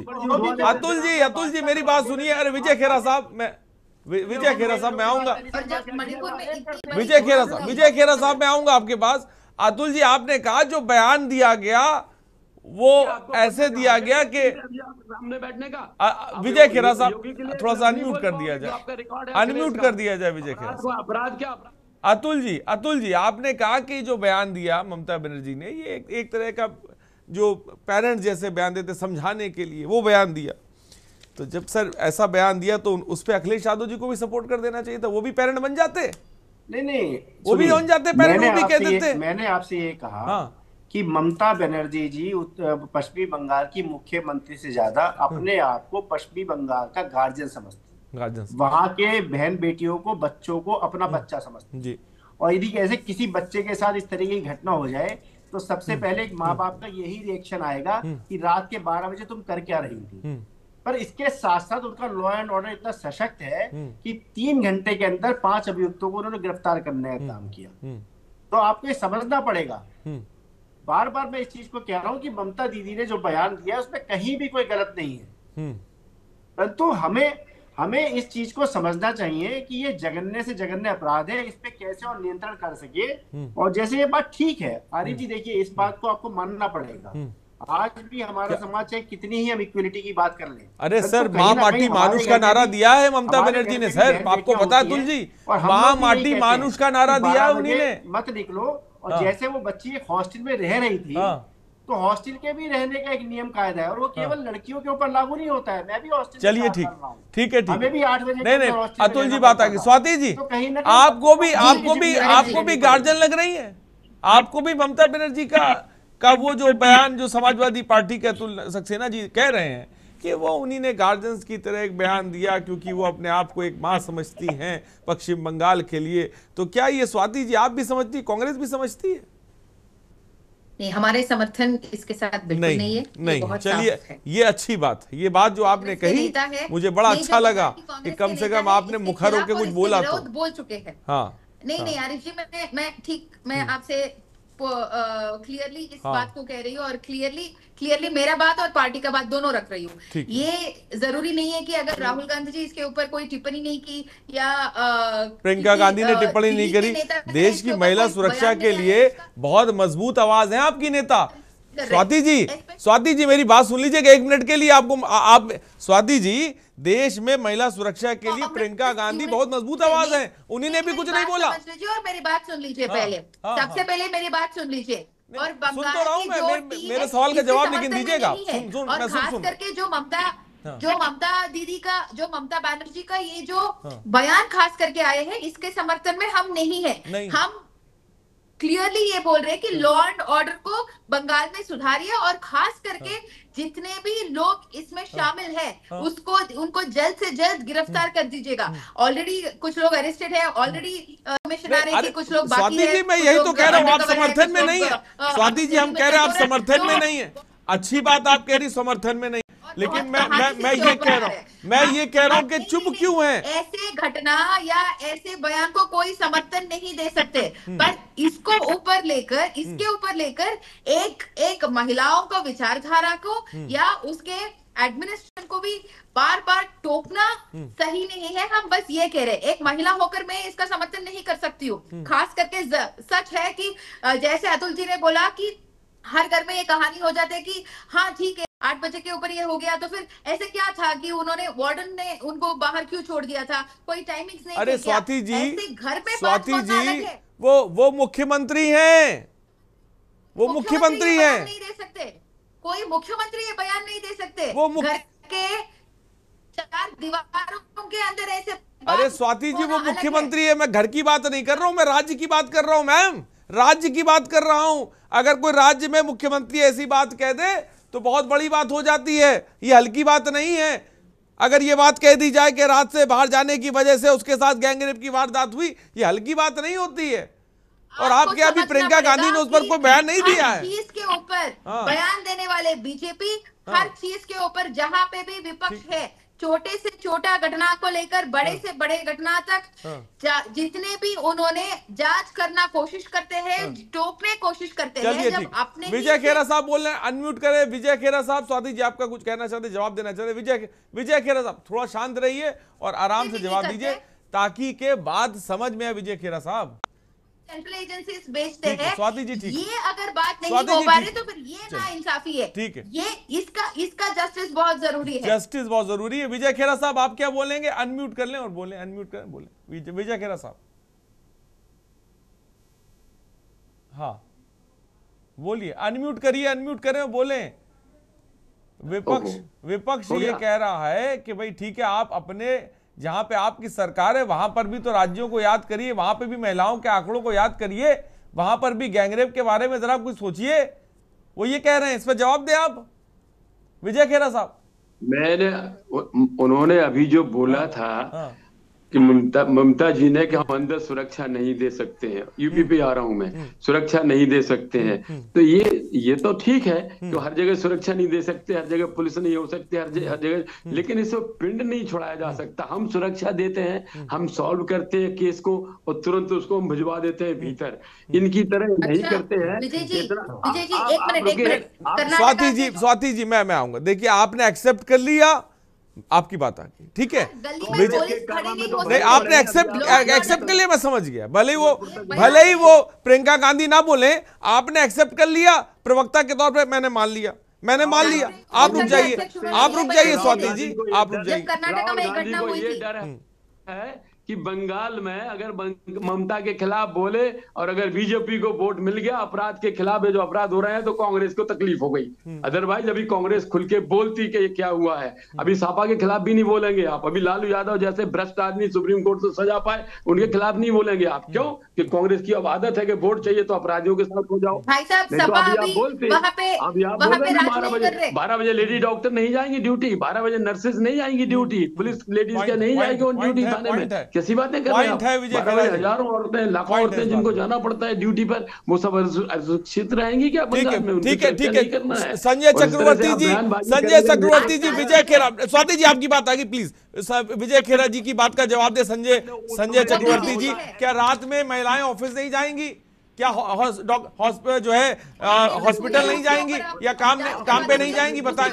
जी मेरी बात सुनिए। अरे विजय खेरा साहब, मैं आऊंगा। विजय खेरा साहब मैं आऊंगा आपके पास। अतुल जी, आपने कहा जो बयान दिया गया वो ऐसे दिया गया कि सामने बैठने का। विजय खेरा साहब थोड़ा सा अनम्यूट कर दिया जाए, विजय खेरा साहब। अपराध क्या? अतुल जी आपने कहा कि जो बयान दिया ममता बनर्जी ने, ये एक तरह का जो पेरेंट्स जैसे बयान देते समझाने के लिए वो बयान दिया। तो जब सर ऐसा बयान दिया तो उस पर अखिलेश यादव जी को भी सपोर्ट कर देना चाहिए था, वो भी पेरेंट बन जाते। नहीं, वो भी बन जाते पेरेंट, वो भी कह देते। मैंने आपसे ये कहा कि ममता बनर्जी जी पश्चिमी बंगाल की मुख्यमंत्री से ज्यादा अपने आप को पश्चिमी बंगाल का गार्जियन समझते, वहां के बहन बेटियों को, बच्चों को अपना बच्चा समझते जी। और यदि ऐसे किसी बच्चे के साथ इस तरीके की घटना हो जाए तो सबसे पहले एक माँ बाप का यही रिएक्शन आएगा कि रात के 12 बजे तुम कर क्या रही थी। पर इसके साथ साथ उनका लॉ एंड ऑर्डर इतना सशक्त है कि 3 घंटे के अंदर 5 अभियुक्तों को उन्होंने गिरफ्तार करने का काम किया। तो आपको ये समझना पड़ेगा। बार बार मैं इस चीज को कह रहा हूं कि ममता दीदी ने जो बयान दिया उसमें कहीं भी कोई गलत नहीं है, परंतु हमें इस चीज को समझना चाहिए कि ये जघन्य से जघन्य अपराध है, इस पे कैसे और नियंत्रण कर सके। और जैसे ये बात ठीक है आरिफ जी, देखिए इस बात को आपको मानना पड़ेगा। आज भी हमारा समाज चाहे कितनी ही हम इक्वलिटी की बात कर लें, अरे सर, माँ माटी मानुष का नारा दिया है ममता बनर्जी ने। सर आपको पता है तुलजी, माँ माटी मानुष का नारा दिया है उन्हीं ने। मत निकलो। और जैसे वो बच्ची एक हॉस्टल में रह रही थी, तो हॉस्टल के भी रहने का एक नियम कायदा है, और वो केवल लड़कियों के ऊपर लागू नहीं होता है। मैं भी हॉस्टल, चलिए ठीक है हमें भी 8 बजे नहीं अतुल जी बात आ गई। स्वाति जी, आपको भी गार्जियन लग रही है? आपको भी ममता बनर्जी का वो जो बयान जो समाजवादी पार्टी के अतुल सक्सेना जी कह रहे हैं कि वो उन्हीं ने गार्जियंस की तरह एक बयान दिया क्योंकि वो अपने आप को एक मां समझती हैं पश्चिम बंगाल के लिए, तो क्या ये स्वाति जी आप भी समझती, कांग्रेस भी समझती है? नहीं, हमारे समर्थन इसके साथ बिल्कुल नहीं है। नहीं, चलिए ये अच्छी बात है। ये बात जो आपने कही मुझे बड़ा अच्छा लगा कि कम से कम आपने मुखर होकर कुछ बोला तो। बोल चुके हैं। हाँ नहीं आरिफ जी, मैं आपसे क्लियरली इस बात को कह रही हूँ, और क्लियरली मेरा बात और पार्टी का बात दोनों रख रही हूँ। ये जरूरी नहीं है कि अगर राहुल गांधी जी इसके ऊपर कोई टिप्पणी नहीं की या प्रियंका गांधी ने टिप्पणी नहीं करी, देश की महिला सुरक्षा के लिए बहुत मजबूत आवाज है आपकी नेता। स्वाति जी मेरी बात सुन लीजिएगा 1 मिनट के लिए। आप स्वाति जी, देश में महिला सुरक्षा के लिए प्रियंका गांधी बहुत मजबूत आवाज है, उन्हीं ने भी कुछ नहीं बोला। और मेरी बात सुन लीजिए पहले, सबसे पहले मेरी बात सुन लीजिए। और सुन तो रहा हूं मैं, मेरे सवाल का जवाब लेकिन दीजिएगा। और खास करके जो ममता दीदी का, जो ममता बनर्जी का ये जो बयान खास करके आए हैं, इसके समर्थन में हम नहीं है। हम क्लियरली ये बोल रहे हैं कि लॉ एंड ऑर्डर को बंगाल में सुधारिए, और खास करके जितने भी लोग इसमें शामिल हैं उनको जल्द से जल्द गिरफ्तार कर दीजिएगा। ऑलरेडी कुछ लोग अरेस्टेड है, ऑलरेडी कमीशन आ रही है, कुछ लोग बाकी स्वाति जी मैं यही तो कह रहा हूँ, आप समर्थन में नहीं है। स्वाति जी हम कह रहे हैं आप समर्थन में नहीं है, अच्छी बात आप कह रही समर्थन में नहीं, लेकिन मैं ये कह रहा हूँ कि चुप क्यों है? ऐसे घटना या ऐसे बयान को कोई समर्थन नहीं दे सकते, पर इसके ऊपर लेकर एक महिलाओं को विचारधारा को या उसके एडमिनिस्ट्रेशन को भी बार बार टोकना सही नहीं है। हम बस ये कह रहे हैं, एक महिला होकर मैं इसका समर्थन नहीं कर सकती हूँ। खास करके सच है कि जैसे अतुल जी ने बोला कि हर घर में ये कहानी हो जाती है कि हाँ ठीक है 8 बजे के ऊपर ये हो गया, तो फिर ऐसे क्या था कि उन्होंने वार्डन ने उनको बाहर क्यों छोड़ दिया था, कोई टाइमिंग्स नहीं? अरे स्वाति जी, घर पे स्वाति जी वो मुख्यमंत्री हैं, वो मुख्यमंत्री हैं, नहीं दे सकते, कोई मुख्यमंत्री ये बयान नहीं दे सकते। वो घर के 4 दीवारों के अंदर ऐसे। अरे स्वाति जी वो मुख्यमंत्री है, मैं घर की बात नहीं कर रहा हूं, मैं राज्य की बात कर रहा हूं मैम, राज्य की बात कर रहा हूं। अगर कोई राज्य में मुख्यमंत्री ऐसी बात कह दे तो बहुत बड़ी बात हो जाती है, ये हल्की बात नहीं है। अगर ये बात कह दी जाए कि रात से बाहर जाने की वजह से उसके साथ गैंगरेप की वारदात हुई, ये हल्की बात नहीं होती है। और आप क्या अभी प्रियंका गांधी ने उस पर कोई बयान नहीं दिया है? चीज के ऊपर बयान देने वाले बीजेपी हर चीज के ऊपर जहां पे भी विपक्ष है, छोटे से छोटा घटना को लेकर बड़े से बड़े घटना तक जितने भी उन्होंने जांच करना कोशिश करते हैं, टोकने कोशिश करते हैं। जब अपने विजय खेरा साहब बोल रहे हैं, अनम्यूट करें विजय खेरा साहब। स्वाति जी आपका कुछ कहना चाहते, जवाब देना चाहते? विजय खेरा साहब थोड़ा शांत रहिए और आराम से जवाब दीजिए ताकि के बाद समझ में आए। विजय खेरा साहब, सेंट्रल एजेंसीज बेचते हैं, स्वाति जी ठीक, ये अगर बात नहीं हो पा रही तो फिर ये नाइंसाफी है। ठीक है, ये इसका जस्टिस बहुत जरूरी है, जस्टिस बहुत जरूरी है। विजय खेरा साहब आप क्या बोलेंगे? अनम्यूट कर लें और बोलें, अनम्यूट करें, बोलें विजय खेरा साहब। हाँ बोलिए, अनम्यूट करिए, अनम्यूट करें और बोलें। विपक्ष ये कह रहा है कि भाई ठीक है, आप अपने जहां पे आपकी सरकार है वहां पर भी तो राज्यों को याद करिए, वहां पे भी महिलाओं के आंकड़ों को याद करिए, वहां पर भी गैंगरेप के बारे में जरा कुछ सोचिए। वो ये कह रहे हैं, इस पर जवाब दें आप विजय खेरा साहब। उन्होंने अभी जो बोला था कि ममता जी ने कि हम अंदर सुरक्षा नहीं दे सकते हैं, यूपी पे आ रहा हूं मैं, सुरक्षा नहीं दे सकते हैं, तो ये तो ठीक है कि हर जगह सुरक्षा नहीं दे सकते, हर जगह पुलिस नहीं हो सकती, हर जगह, लेकिन इसको पिंड नहीं छुड़ाया जा सकता। हम सुरक्षा देते हैं, हम सॉल्व करते हैं केस को और तुरंत उसको हम भिजवा देते हैं भीतर, इनकी तरह नहीं करते हैं। स्वाति जी मैं आऊंगा। देखिए आपने एक्सेप्ट कर लिया आपकी बात आ गई, ठीक है। नहीं, आपने एक्सेप्ट कर लिया, मैं समझ गया। भले ही वो प्रियंका गांधी ना बोले, आपने एक्सेप्ट कर लिया प्रवक्ता के तौर पे, मैंने मान लिया। आप रुक जाइए, स्वाति जी, आप रुक जाइए। कर्नाटक में एक घटना हुई थी है कि बंगाल में अगर ममता के खिलाफ बोले और अगर बीजेपी को वोट मिल गया अपराध के खिलाफ, जो अपराध हो रहे हैं, तो कांग्रेस को तकलीफ हो गई। अदरवाइज अभी कांग्रेस खुल के बोलती कि ये क्या हुआ है। अभी सपा के खिलाफ भी नहीं बोलेंगे आप। अभी लालू यादव जैसे भ्रष्ट आदमी सुप्रीम कोर्ट से सजा पाए, उनके खिलाफ नहीं बोलेंगे आप। क्यों? कि कांग्रेस की अब आदत है कि वोट चाहिए तो अपराधियों के साथ हो जाओ। भाई साहब, सपा अभी वहां पे 12 बजे लेडी डॉक्टर नहीं जाएंगी ड्यूटी, 12 बजे नर्सेज नहीं जाएंगी ड्यूटी, पुलिस लेडीज क्या नहीं जाएगी उन ड्यूटी थाने में। कैसी बातें कर रहे हैं? हजारों औरतें, लाखों औरतें जिनको जाना पड़ता है ड्यूटी पर, वो सब असुरक्षित रहेंगी क्या बंगाल में? ठीक है। संजय चक्रवर्ती जी, विजय खेरा, स्वाति जी आपकी बात आ गई, प्लीज विजय खेरा जी की बात का जवाब दे संजय चक्रवर्ती जी। क्या रात में महिलाएं ऑफिस नहीं जाएंगी? क्या जो है हॉस्पिटल नहीं जाएंगी या काम पे नहीं जाएंगी? बताएं।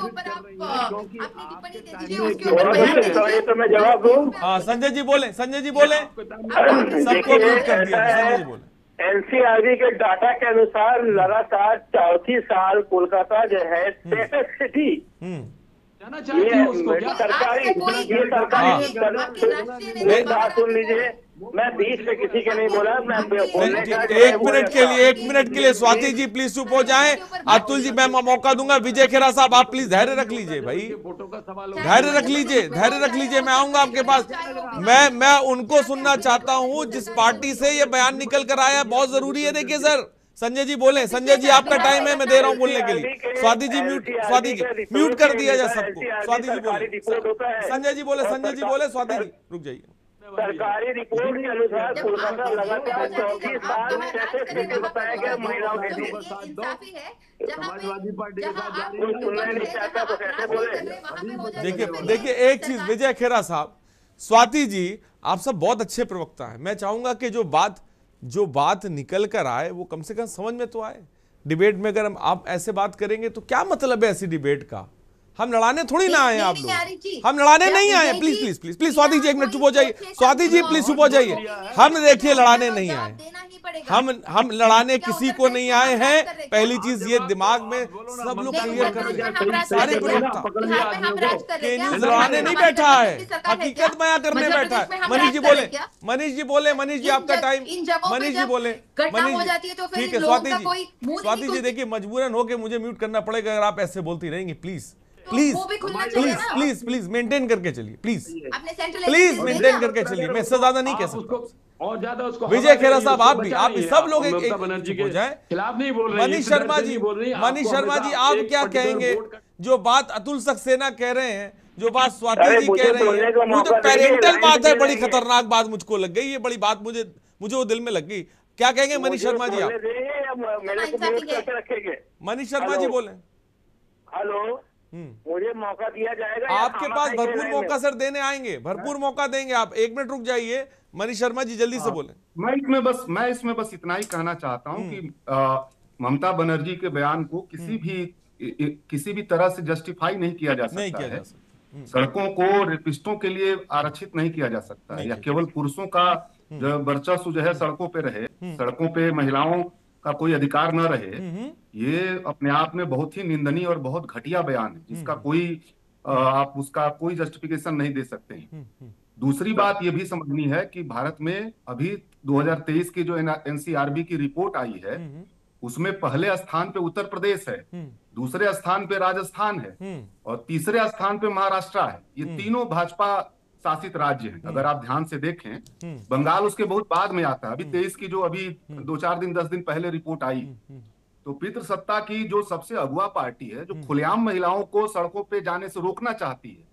तो मैं जवाब दूं? हाँ, संजय जी बोले। सबको म्यूट कर दिया। संजय जी बोले। एनसीआरबी के डाटा के अनुसार लगातार 34 साल कोलकाता जो है सेफेस्ट सिटी सरकारी सुन लीजिए, मैं बीच में किसी के नहीं बोला, मैं एक मिनट के लिए स्वाति जी प्लीज चुप हो जाएं। अतुल जी मैं मौका दूंगा। विजय खेरा साहब आप प्लीज धैर्य रख लीजिए भाई, धैर्य रख लीजिए। मैं आऊंगा आपके पास। मैं उनको सुनना चाहता हूं जिस पार्टी से ये बयान निकल कर आया, बहुत जरूरी है। देखिए सर, संजय जी बोले। संजय जी आपका टाइम है, मैं दे रहा हूं बोलने के लिए। स्वाति जी म्यूट कर दिया जाए सबको। स्वाति जी बोले, संजय जी बोले, स्वाति जी रुक जाइए। सरकारी रिपोर्ट के अनुसार कोलकाता लगातार 34 साल से बताया गया महिलाओं के लिए। समाजवादी पार्टी के साथ सुनना नहीं चाहता तो कैसे बोले? देखिए एक चीज विजय खेरा साहब, स्वाति जी आप सब बहुत अच्छे प्रवक्ता हैं। मैं चाहूंगा कि जो बात निकल कर आए वो कम से कम समझ में तो आए। डिबेट में अगर आप ऐसे बात करेंगे तो क्या मतलब है ऐसी डिबेट का? हम लड़ाने थोड़ी ना आए आप लोग, हम लड़ाने नहीं आए। प्लीज स्वाति जी एक मिनट चुप हो जाइए। स्वाति जी प्लीज चुप हो जाइए। हम देखिए लड़ाने नहीं आए, हम लड़ाने किसी को नहीं आए हैं। पहली चीज ये दिमाग में सब लोग क्लियर कर लें, सारे प्रवक्ता के न्यूज़ लड़ाने नहीं बैठा है, हकीकत बयां करने बैठा है। मनीष जी आपका टाइम। मनीष जी बोले। ठीक है स्वाति जी देखिए मजबूरन होके मुझे म्यूट करना पड़ेगा अगर आप ऐसे बोलती रहेंगी। प्लीज मेंटेन करके चलिए। प्लीज मेंटेन करके चलिए। मैं इससे ज्यादा नहीं कह सकता। और ज्यादा उसको विजय खेरा साहब आप भी सब लोग एक हो जाए। खिलाफ नहीं बोल रहे। मनीष शर्मा जी आप क्या कहेंगे? जो बात अतुल सक्सेना कह रहे हैं, जो बात स्वाति जी कह रही है, वो जो पेरेंटल बात है, बड़ी खतरनाक बात मुझको लग गई। ये बड़ी बात मुझे वो दिल में लग गई। क्या कहेंगे मनीष शर्मा जी आप? मनीष शर्मा जी बोले। हेलो, मुझे मौका दिया जाएगा? आपके पास भरपूर मौका सर देने आएंगे, भरपूर मौका देंगे। आप एक मिनट रुक जाइए। मनीष शर्मा जी जल्दी से बोले। मैं इसमें बस इतना ही कहना चाहता हूं कि ममता बनर्जी के बयान को किसी भी तरह से जस्टिफाई नहीं किया जा सकता है। सड़कों को रेपिस्टों के लिए आरक्षित नहीं किया जा सकता है, या केवल पुरुषों का जो वर्चस्व जो है सड़कों पे रहे, सड़कों पे महिलाओं का कोई अधिकार न रहे। ये अपने आप में बहुत ही निंदनीय और बहुत घटिया बयान है, जिसका आप उसका कोई जस्टिफिकेशन नहीं दे सकते हैं। दूसरी बात ये भी समझनी है कि भारत में अभी 2023 की जो एनसीआरबी की रिपोर्ट आई है, उसमें पहले स्थान पे उत्तर प्रदेश है, दूसरे स्थान पे राजस्थान है और तीसरे स्थान पे महाराष्ट्र है। ये तीनों भाजपा शासित राज्य हैं। अगर आप ध्यान से देखें, बंगाल उसके बहुत बाद में आता है। अभी 23 की जो अभी 2-4 दिन 10 दिन पहले रिपोर्ट आई, तो पितृसत्ता की जो सबसे अगुआ पार्टी है, जो खुलेआम महिलाओं को सड़कों पे जाने से रोकना चाहती है,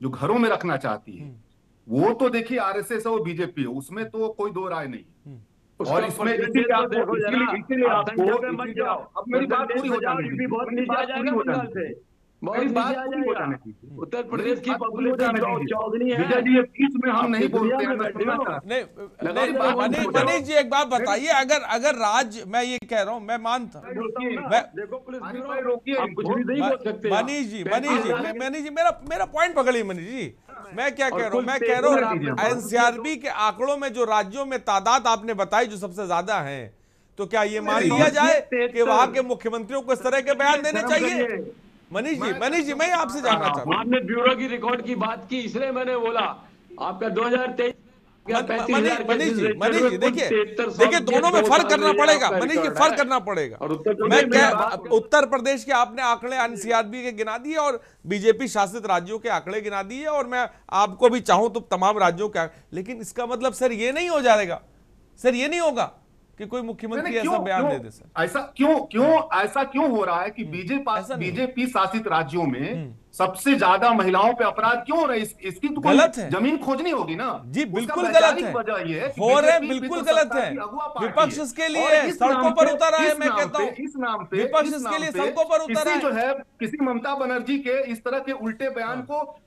जो घरों में रखना चाहती है, वो तो देखिए आरएसएस है, वो बीजेपी है, उसमें तो कोई दो राय नहीं। और इसमें इसीलिए आपको अब मेरी बात पूरी हो जाएगी। उत्तर प्रदेश की पॉपुलेशन चौगुनी है। बीच में हम नहीं बोलते हैं। मनीष जी एक बात बताइए, अगर राज्य, मैं ये कह रहा हूँ, मैं मानता हूँ, मनीष जी मेरा पॉइंट पकड़िए मनीष जी। मैं क्या कह रहा हूँ, मैं कह रहा हूँ एनसीआरबी के आंकड़ों में जो राज्यों में तादाद आपने बताई जो सबसे ज्यादा है, तो क्या ये मान लिया जाए कि वहां के मुख्यमंत्रियों को इस तरह के बयान देने चाहिए? मनीष जी मैं आपसे जानना चाहता हूँ। आपने ब्यूरो की रिकॉर्ड की बात की, इसलिए मैंने बोला आपका 2023 मनीष जी देखिए दोनों में फर्क करना पड़ेगा मनीष जी, फर्क करना पड़ेगा। मैं क्या, उत्तर प्रदेश के आपने आंकड़े एनसीआरबी के गिना दिए और बीजेपी शासित राज्यों के आंकड़े गिना दिए, और मैं आपको भी चाहूं तो तमाम राज्यों के, लेकिन इसका मतलब सर ये नहीं हो जाएगा, सर ये नहीं होगा कि कोई मुख्यमंत्री ऐसा बयान दे दे सर। ऐसा क्यों हो रहा है कि बीजेपी शासित राज्यों में सबसे ज्यादा महिलाओं पे अपराध क्यों हो रहे हैं? इसकी तो गलत है, जमीन खोजनी होगी ना जी। बिल्कुल गलत है, हो रहे बिल्कुल गलत है। विपक्ष इसके लिए सड़कों पर उतर है, मैं कहता हूँ इस नाम पे विपक्ष इसके लिए सड़कों पर उतर है। जो है किसी ममता बनर्जी के इस तरह के उल्टे बयान को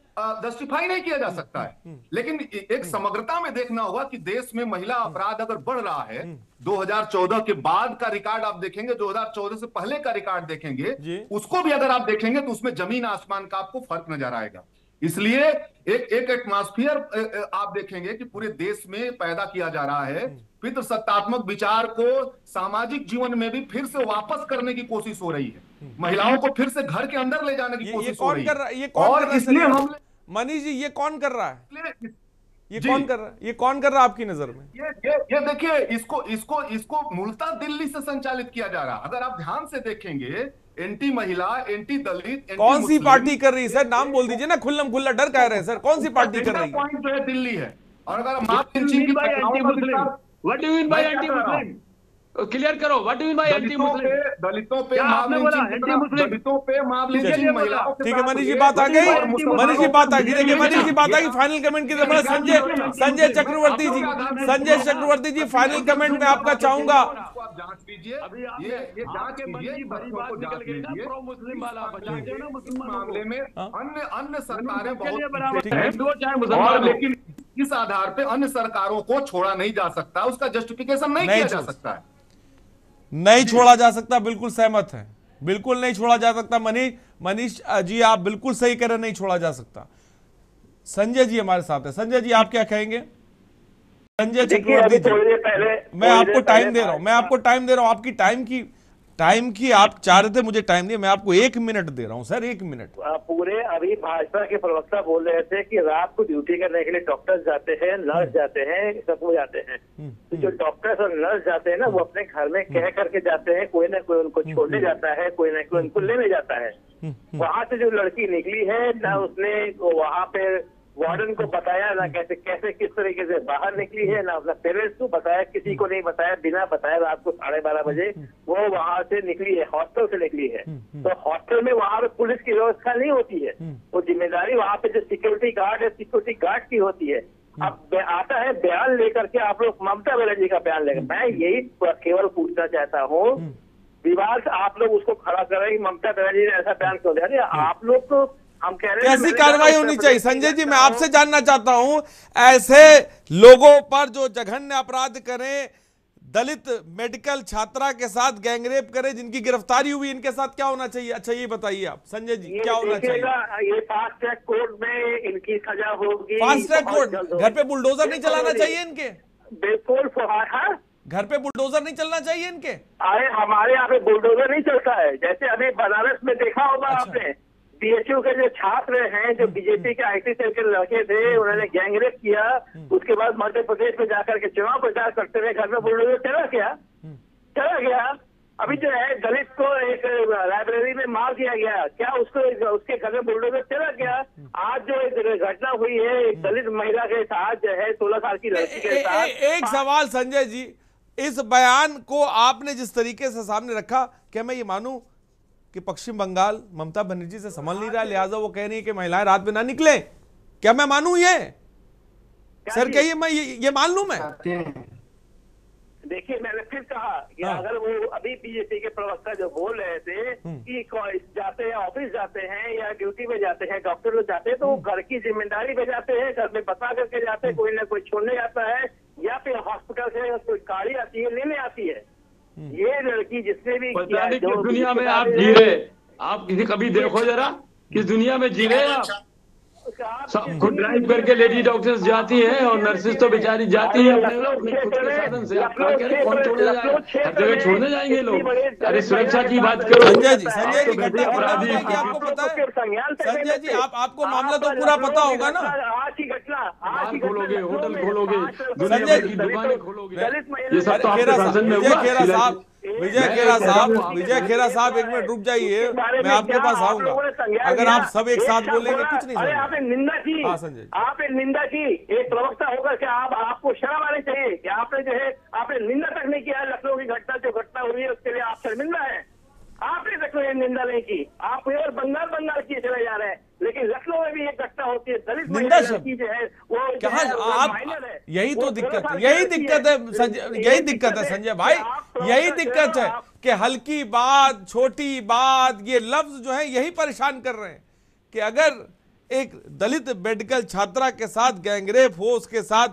जस्टिफाई नहीं किया जा सकता है, लेकिन एक समग्रता में देखना होगा कि देश में महिला अपराध अगर बढ़ रहा है, 2014 के बाद का रिकॉर्ड आप देखेंगे, 2014 से पहले का रिकॉर्ड देखेंगे, उसको भी अगर आप देखेंगे तो उसमें जमीन आसमान का आपको फर्क नजर आएगा। इसलिए एक एटमॉस्फेयर आप देखेंगे कि पूरे देश में पैदा किया जा रहा है। पितृसत्तात्मक विचार को सामाजिक जीवन में भी फिर से वापस करने की कोशिश हो रही है, महिलाओं को फिर से घर के अंदर ले जाने की कोशिश हो रही है। और इसलिए हम मनीष जी, ये कौन कर रहा है? ये कौन कर रहा है? ये कौन कर रहा है आपकी नजर में? ये देखिए, इसको मूलतः दिल्ली से संचालित किया जा रहा है। अगर आप ध्यान से देखेंगे, एंटी महिला, एंटी दलित, कौन सी पार्टी कर रही है सर? नाम बोल दीजिए ना, खुल्लम खुल्ला डर कह रहे हैं सर, कौन सी पार्टी कर रही है? पॉइंट जो है दिल्ली है। और अगर मार्च लिंचिंग की what do you mean by anti Muslim? Clear करो, what do you mean by anti Muslim? दलितों पे माब लिंचिंग, महिलाओं पे। ठीक है मनीष जी, बात आ गई, मनीष जी बात आ गई। देखिए मनीष जी बात आ गई, फाइनल कमेंट की जरूरत। संजय चक्रवर्ती जी फाइनल कमेंट में आपका चाहूंगा। आप जांच लीजिए, ये जांच कीजिए, मुस्लिम वाला मामले में अन्य सरकारें बहुत, लेकिन इस आधार पे अन्य सरकारों को छोड़ा नहीं जा सकता, उसका जस्टिफिकेशन नहीं किया जा सकता है, नहीं छोड़ा जा सकता। बिल्कुल सहमत है, बिल्कुल नहीं छोड़ा जा सकता। मनीष जी आप बिल्कुल सही कह रहे, नहीं छोड़ा जा सकता। संजय जी हमारे साथ है। संजय जी आप क्या कहेंगे? संजय चक्रवर्ती जी, मैं आपको टाइम दे रहा हूं, आपकी टाइम की आप चाह रहे थे मुझे टाइम दिए, मैं आपको 1 मिनट दे रहा हूं सर, 1 मिनट। पूरे अभी भाजपा के प्रवक्ता बोल रहे थे कि रात को ड्यूटी करने के लिए डॉक्टर्स जाते हैं, नर्स जाते हैं, सब लोग जाते हैं। तो जो डॉक्टर्स और नर्स जाते हैं ना, वो अपने घर में कह करके जाते हैं, कोई ना कोई उनको छोड़ने जाता है, कोई ना कोई उनको लेने जाता है। वहां से जो लड़की निकली है ना, उसने वहां पे वार्डन को बताया ना, कैसे किस तरीके से बाहर निकली है ना, अपना पेरेंट्स को बताया, किसी को नहीं बताया, बिना बताया रात को 12:30 बजे वो वहां से निकली है, हॉस्टल से निकली है। तो हॉस्टल में वहां पे पुलिस की व्यवस्था नहीं होती है, वो जिम्मेदारी वहां पे जो सिक्योरिटी गार्ड है, सिक्योरिटी गार्ड की होती है। अब आता है बयान लेकर के आप लोग, ममता बनर्जी का बयान लेकर, मैं यही केवल पूछना चाहता हूँ, विवाद आप लोग उसको खड़ा कर रहे हैं, ममता बनर्जी ने ऐसा बयान क्यों दिया? आप लोग तो हम कह रहे हैं कैसी कार्रवाई होनी चाहिए? संजय जी मैं आपसे जानना चाहता हूं, ऐसे लोगों पर जो जघन्य अपराध करें, दलित मेडिकल छात्रा के साथ गैंगरेप करें, जिनकी गिरफ्तारी हुई, इनके साथ क्या होना चाहिए? अच्छा ये बताइए आप संजय जी, क्या होना चाहिए? ये फास्ट ट्रैक कोर्ट में इनकी सजा होगी। फास्ट ट्रैक कोर्ट, घर पे बुलडोजर नहीं चलाना चाहिए इनके? बिल्कुल, घर पे बुलडोजर नहीं चलना चाहिए इनके? अरे हमारे यहाँ पे बुलडोजर नहीं चलता है, जैसे अभी बनारस में देखा होगा आपने, बीएचयू के जो छात्र हैं, जो बीजेपी के आईटी सेल के लड़के थे, उन्होंने गैंगरेप किया, उसके बाद मध्य प्रदेश में जाकर के चुनाव प्रचार करते हुए घर में बुलडोजर चला गया। अभी जो है दलित को एक लाइब्रेरी में मार दिया गया, क्या उसके घर में बुलडोजर चला गया? आज जो एक घटना हुई है एक दलित महिला के साथ, जो है 16 साल की लड़की के साथ। एक सवाल संजय जी, इस बयान को आपने जिस तरीके से सामने रखा, क्या मैं ये मानूं कि पश्चिम बंगाल ममता बनर्जी से संभल नहीं रहा, लिहाजा वो कह रही है कि महिलाएं रात में ना निकले? क्या मैं मानूं ये? सर कहिए, मैं ये मान लूं मैं? देखिए मैंने फिर कहा कि अगर वो अभी बीजेपी के प्रवक्ता जो बोल रहे थे कि जाते हैं ऑफिस जाते हैं या ड्यूटी में जाते हैं, डॉक्टर लोग जाते हैं, तो वो घर की जिम्मेदारी पे जाते हैं, घर में बता करके जाते हैं, कोई ना कोई छोड़ने जाता है या फिर हॉस्पिटल से कोई गाड़ी आती है लेने आती है। ये लड़की जिसने भी किया, किस दुनिया में आप जी रहे, आप किसी कभी देखो जरा किस दुनिया में जी रहे आप। सबको ड्राइव करके लेडी डॉक्टर्स जाती हैं और नर्सेज तो बेचारी जाती है अपने खुद के साधन से। आप क्या कह रहे हैं, कौन छोड़ने जाएगा? हर जगह छोड़ने जाएंगे लोग। अरे सुरक्षा की बात करो संजय जी, आपको पता है संजय जी, आपको मामला तो पूरा पता होगा ना। आज की घटना, आज खोलोगे, होटल खोलोगे, दुनिया की दुकानें खोलोगे, ये सब तो आपके शासन में हुआ। विजय खेरा साहब एक मिनट रुक जाइए, मैं आपके पास आऊंगा। अगर आप सब एक साथ बोलेंगे कुछ नहीं। अरे आपने निंदा की, आपने निंदा की, एक प्रवक्ता होकर के आपको शर्म आनी चाहिए कि आपने जो है आपने निंदा तक नहीं किया। लखनऊ की घटना जो घटना हुई है उसके लिए आप शर्मिंदा है। आपने लखनऊ में निंदा नहीं की, आप और बंगाल किए चले जा रहे हैं। लेकिन लखनऊ में भी एक घटना होती है, दलित महिला लड़की जो है वो माइनर है। यही तो दिक्कत है, यही दिक्कत है संजय भाई, यही दिक्कत है कि हल्की बात, छोटी बात, ये लफ्ज जो है यही परेशान कर रहे हैं कि अगर एक दलित मेडिकल छात्रा के साथ गैंगरेप हो, उसके साथ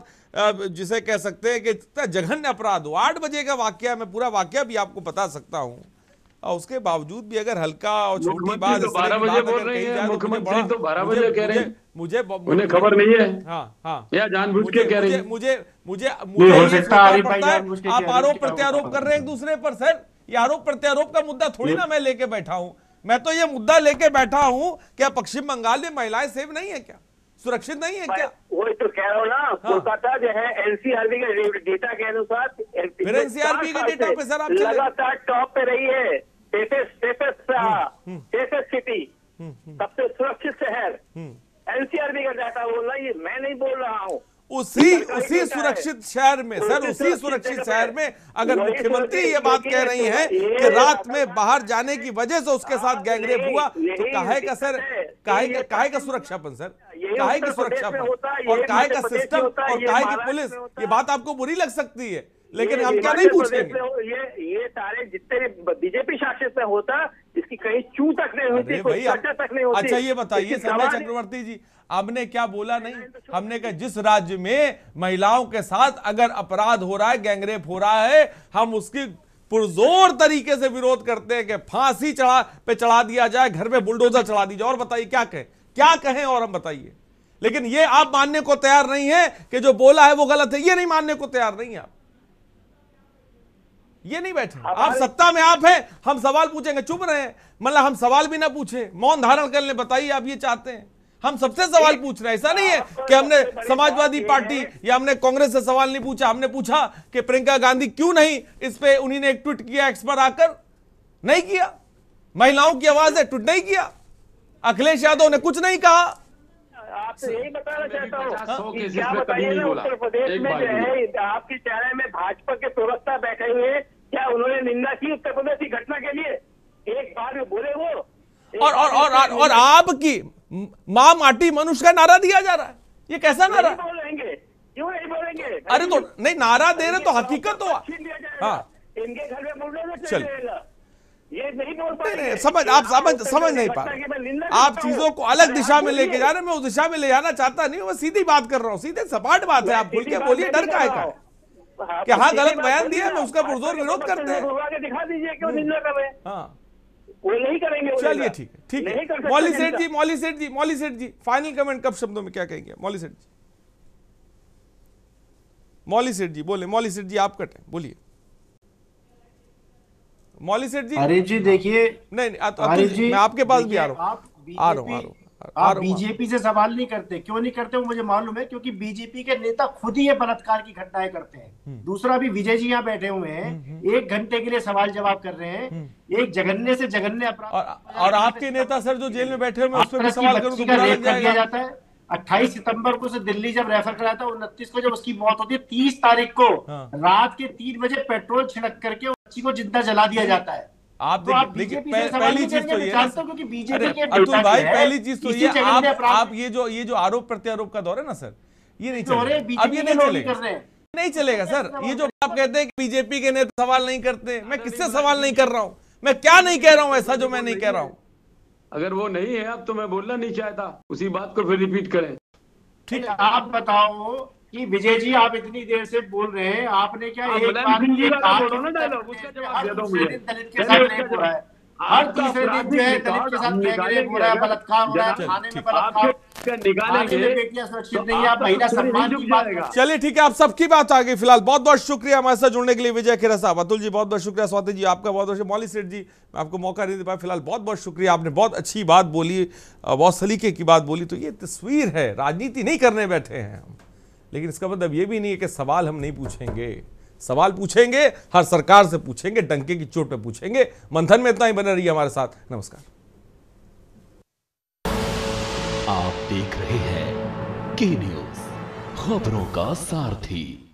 जिसे कह सकते हैं कि इतना जघन्य अपराध हो, 8 बजे का वाकया, मैं पूरा वाकया भी आपको बता सकता हूँ, और उसके बावजूद भी अगर हल्का और छोटी बात 12 बजे बोल रही है, मुख्यमंत्री तो 12 बजे कह रहे हैं, मुझे उन्हें खबर नहीं है। हाँ या जानबूझ के कह रहे हैं। मुझे हो सकता है आप आरोप प्रत्यारोप कर रहे हैं एक दूसरे पर। सर ये आरोप प्रत्यारोप का मुद्दा थोड़ी ना मैं लेके बैठा हूँ, मैं तो ये मुद्दा लेके बैठा हूँ क्या पश्चिम बंगाल में महिलाएं सेफ नहीं है क्या, सुरक्षित नहीं है क्या? वही तो कह रहा हूँ ना, कोलकाता जो है एनसीआरबी के डेटा के अनुसार, फिर एनसीआरबी के डेटा पे सर आप लगातार टॉप पे रही है। सेफेस्ट सिटी, सबसे सुरक्षित शहर, एनसीआरबी का डाटा बोल रहा है, ये मैं नहीं बोल रहा हूँ। उसी सुरक्षित शहर में सर, उसी सुरक्षित शहर में अगर मुख्यमंत्री ये बात कह रही हैं कि रात में बाहर जाने की वजह से उसके साथ गैंगरेप हुआ, तो काहे का सर, काहे का सुरक्षापन सर, काहे की सुरक्षापन और काहे का सिस्टम और काहे की पुलिस, ये बात आपको बुरी लग सकती है, लेकिन हम क्या नहीं पूछेंगे। ये सारे जितने बीजेपी शासित में होता, इसकी कहीं चू तक नहीं होती, कोई चर्चा तक नहीं होती। अच्छा ये बताइए संजय चक्रवर्ती जी, आपने क्या बोला नहीं, हमने कहा जिस राज्य में महिलाओं के साथ अगर अपराध हो रहा है, गैंगरेप हो रहा है, हम उसकी पुरजोर तरीके से विरोध करते हैं कि फांसी चढ़ा दिया जाए, घर में बुलडोजर चढ़ा दी जाए। और बताइए क्या कहें और हम बताइए, लेकिन ये आप मानने को तैयार नहीं है कि जो बोला है वो गलत है, ये नहीं मानने को तैयार नहीं है आप, ये नहीं बैठे आप सत्ता में, आप हैं, हम सवाल पूछेंगे चुप रहे, मतलब हम सवाल भी ना पूछे, मौन धारण कर ले। बताइए आप ये चाहते हैं, हम सबसे सवाल पूछ रहे हैं, ऐसा नहीं है कि हमने समाजवादी पार्टी या हमने कांग्रेस से सवाल नहीं पूछा, हमने पूछा कि प्रियंका गांधी क्यों नहीं इस पे, उन्हीं ने एक ट्वीट किया एक्स पर आकर, नहीं किया, महिलाओं की आवाज है, ट्वीट नहीं किया, अखिलेश यादव ने कुछ नहीं कहा। आपसे यही बताना चाहता हूँ कि क्या बताइए ना, उत्तर प्रदेश में जो है आपके चेहरे में भाजपा के प्रवक्ता बैठे हुए, क्या उन्होंने निंदा की उत्तर प्रदेश की घटना के लिए? एक बार में बोले वो और आपकी मां माटी मनुष्य का नारा दिया जा रहा है, ये कैसा नारा? बोलेंगे क्यों नहीं बोलेंगे? अरे तो नहीं, नारा दे रहे तो हकीकत हो। हाँ इनके घर में बुलडोजर चलेगा, ये नहीं बोल पाएंगे। समझ नहीं पा रहे आप चीजों को अलग दिशा में लेके जा रहे हैं, मैं उस दिशा में ले जाना चाहता नहीं हूँ, मैं सीधी बात कर रहा हूँ, सीधे सपाट बात है, आप खुल के बोलिए, डर काहे का कि हाँ गलत बयान दिया, मैं उसका पुरजोर विरोध करते हैं, दिखा दीजिए क्यों निंदा कर रहे हैं। हाँ वो नहीं करेंगे, चलिए ठीक है। मौली सेठ जी फाइनल कमेंट कब शब्दों में क्या कहेंगे? मौली सेठ जी बोले, मौली सेठ जी आप कटें, बोलिए मौली सेठ जी। अरे जी देखिए, नहीं मैं आपके पास भी आ रहा हूँ, आप बीजेपी से सवाल नहीं करते, क्यों नहीं करते वो मुझे मालूम है, क्योंकि बीजेपी के नेता खुद ही ये बलात्कार की घटनाएं करते हैं। दूसरा भी विजय जी यहाँ बैठे हुए हैं, 1 घंटे के लिए सवाल जवाब कर रहे हैं, एक जघन्य से जघन्य अपराध। और आपके नेता सर जो जेल में बैठे हुए, उस पर भी सवाल करूं तो बुरा लग जाएगा। जाता है 28 सितंबर को उसे दिल्ली जब रेफर कराया था, 29 को जब उसकी मौत होती है, 30 तारीख को रात के 3 बजे पेट्रोल छिड़क करके बच्ची को जिंदा जला दिया जाता है। आप देखिए पहली चीज तो ये, अतुल भाई पहली चीज तो ये, आप ये जो आरोप प्रत्यारोप का दौर है ना सर, ये नहीं चलेगा, अब ये नहीं चलेगा। नहीं चलेगा सर। ये जो आप कहते हैं कि बीजेपी के नेता सवाल नहीं करते, मैं किससे सवाल नहीं कर रहा हूं? मैं क्या नहीं कह रहा हूं ऐसा जो मैं नहीं कह रहा हूं? अगर वो नहीं है अब तो मैं बोलना नहीं चाहता, उसी बात को फिर रिपीट करें। ठीक, आप बताओ कि विजय जी आप इतनी देर से बोल रहे हैं, आपने क्या एक बार डायलॉग उसका जवाब दे दो मुझे। दलित के साथ रेप हो रहा है, हर तीसरे दिन जो है दलित के साथ रेप हो रहा है, बलात्कार हो रहा है, थाने में बलात्कार, बेटियां सुरक्षित नहीं है, आप महिला सम्मान की बात करें। चलिए ठीक है, आप सबकी बात आ गई। फिलहाल बहुत बहुत शुक्रिया हमारे साथ जुड़ने के लिए विजय खेरा साहब, अतुल जी बहुत बहुत शुक्रिया, स्वाति जी आपका बहुत बहुत, मौली सेठ जी मैं आपको मौका नहीं दे पाया, फिलहाल बहुत बहुत शुक्रिया, आपने बहुत अच्छी बात बोली, बहुत सलीके की बात बोली। तो ये तस्वीर है, राजनीति नहीं करने बैठे हैं हम, लेकिन इसका मतलब ये भी नहीं है कि सवाल हम नहीं पूछेंगे। सवाल पूछेंगे, हर सरकार से पूछेंगे, डंके की चोट पे पूछेंगे। मंथन में इतना ही, बने रहिए हमारे साथ। नमस्कार। आप देख रहे हैं के न्यूज़, खबरों का सारथी।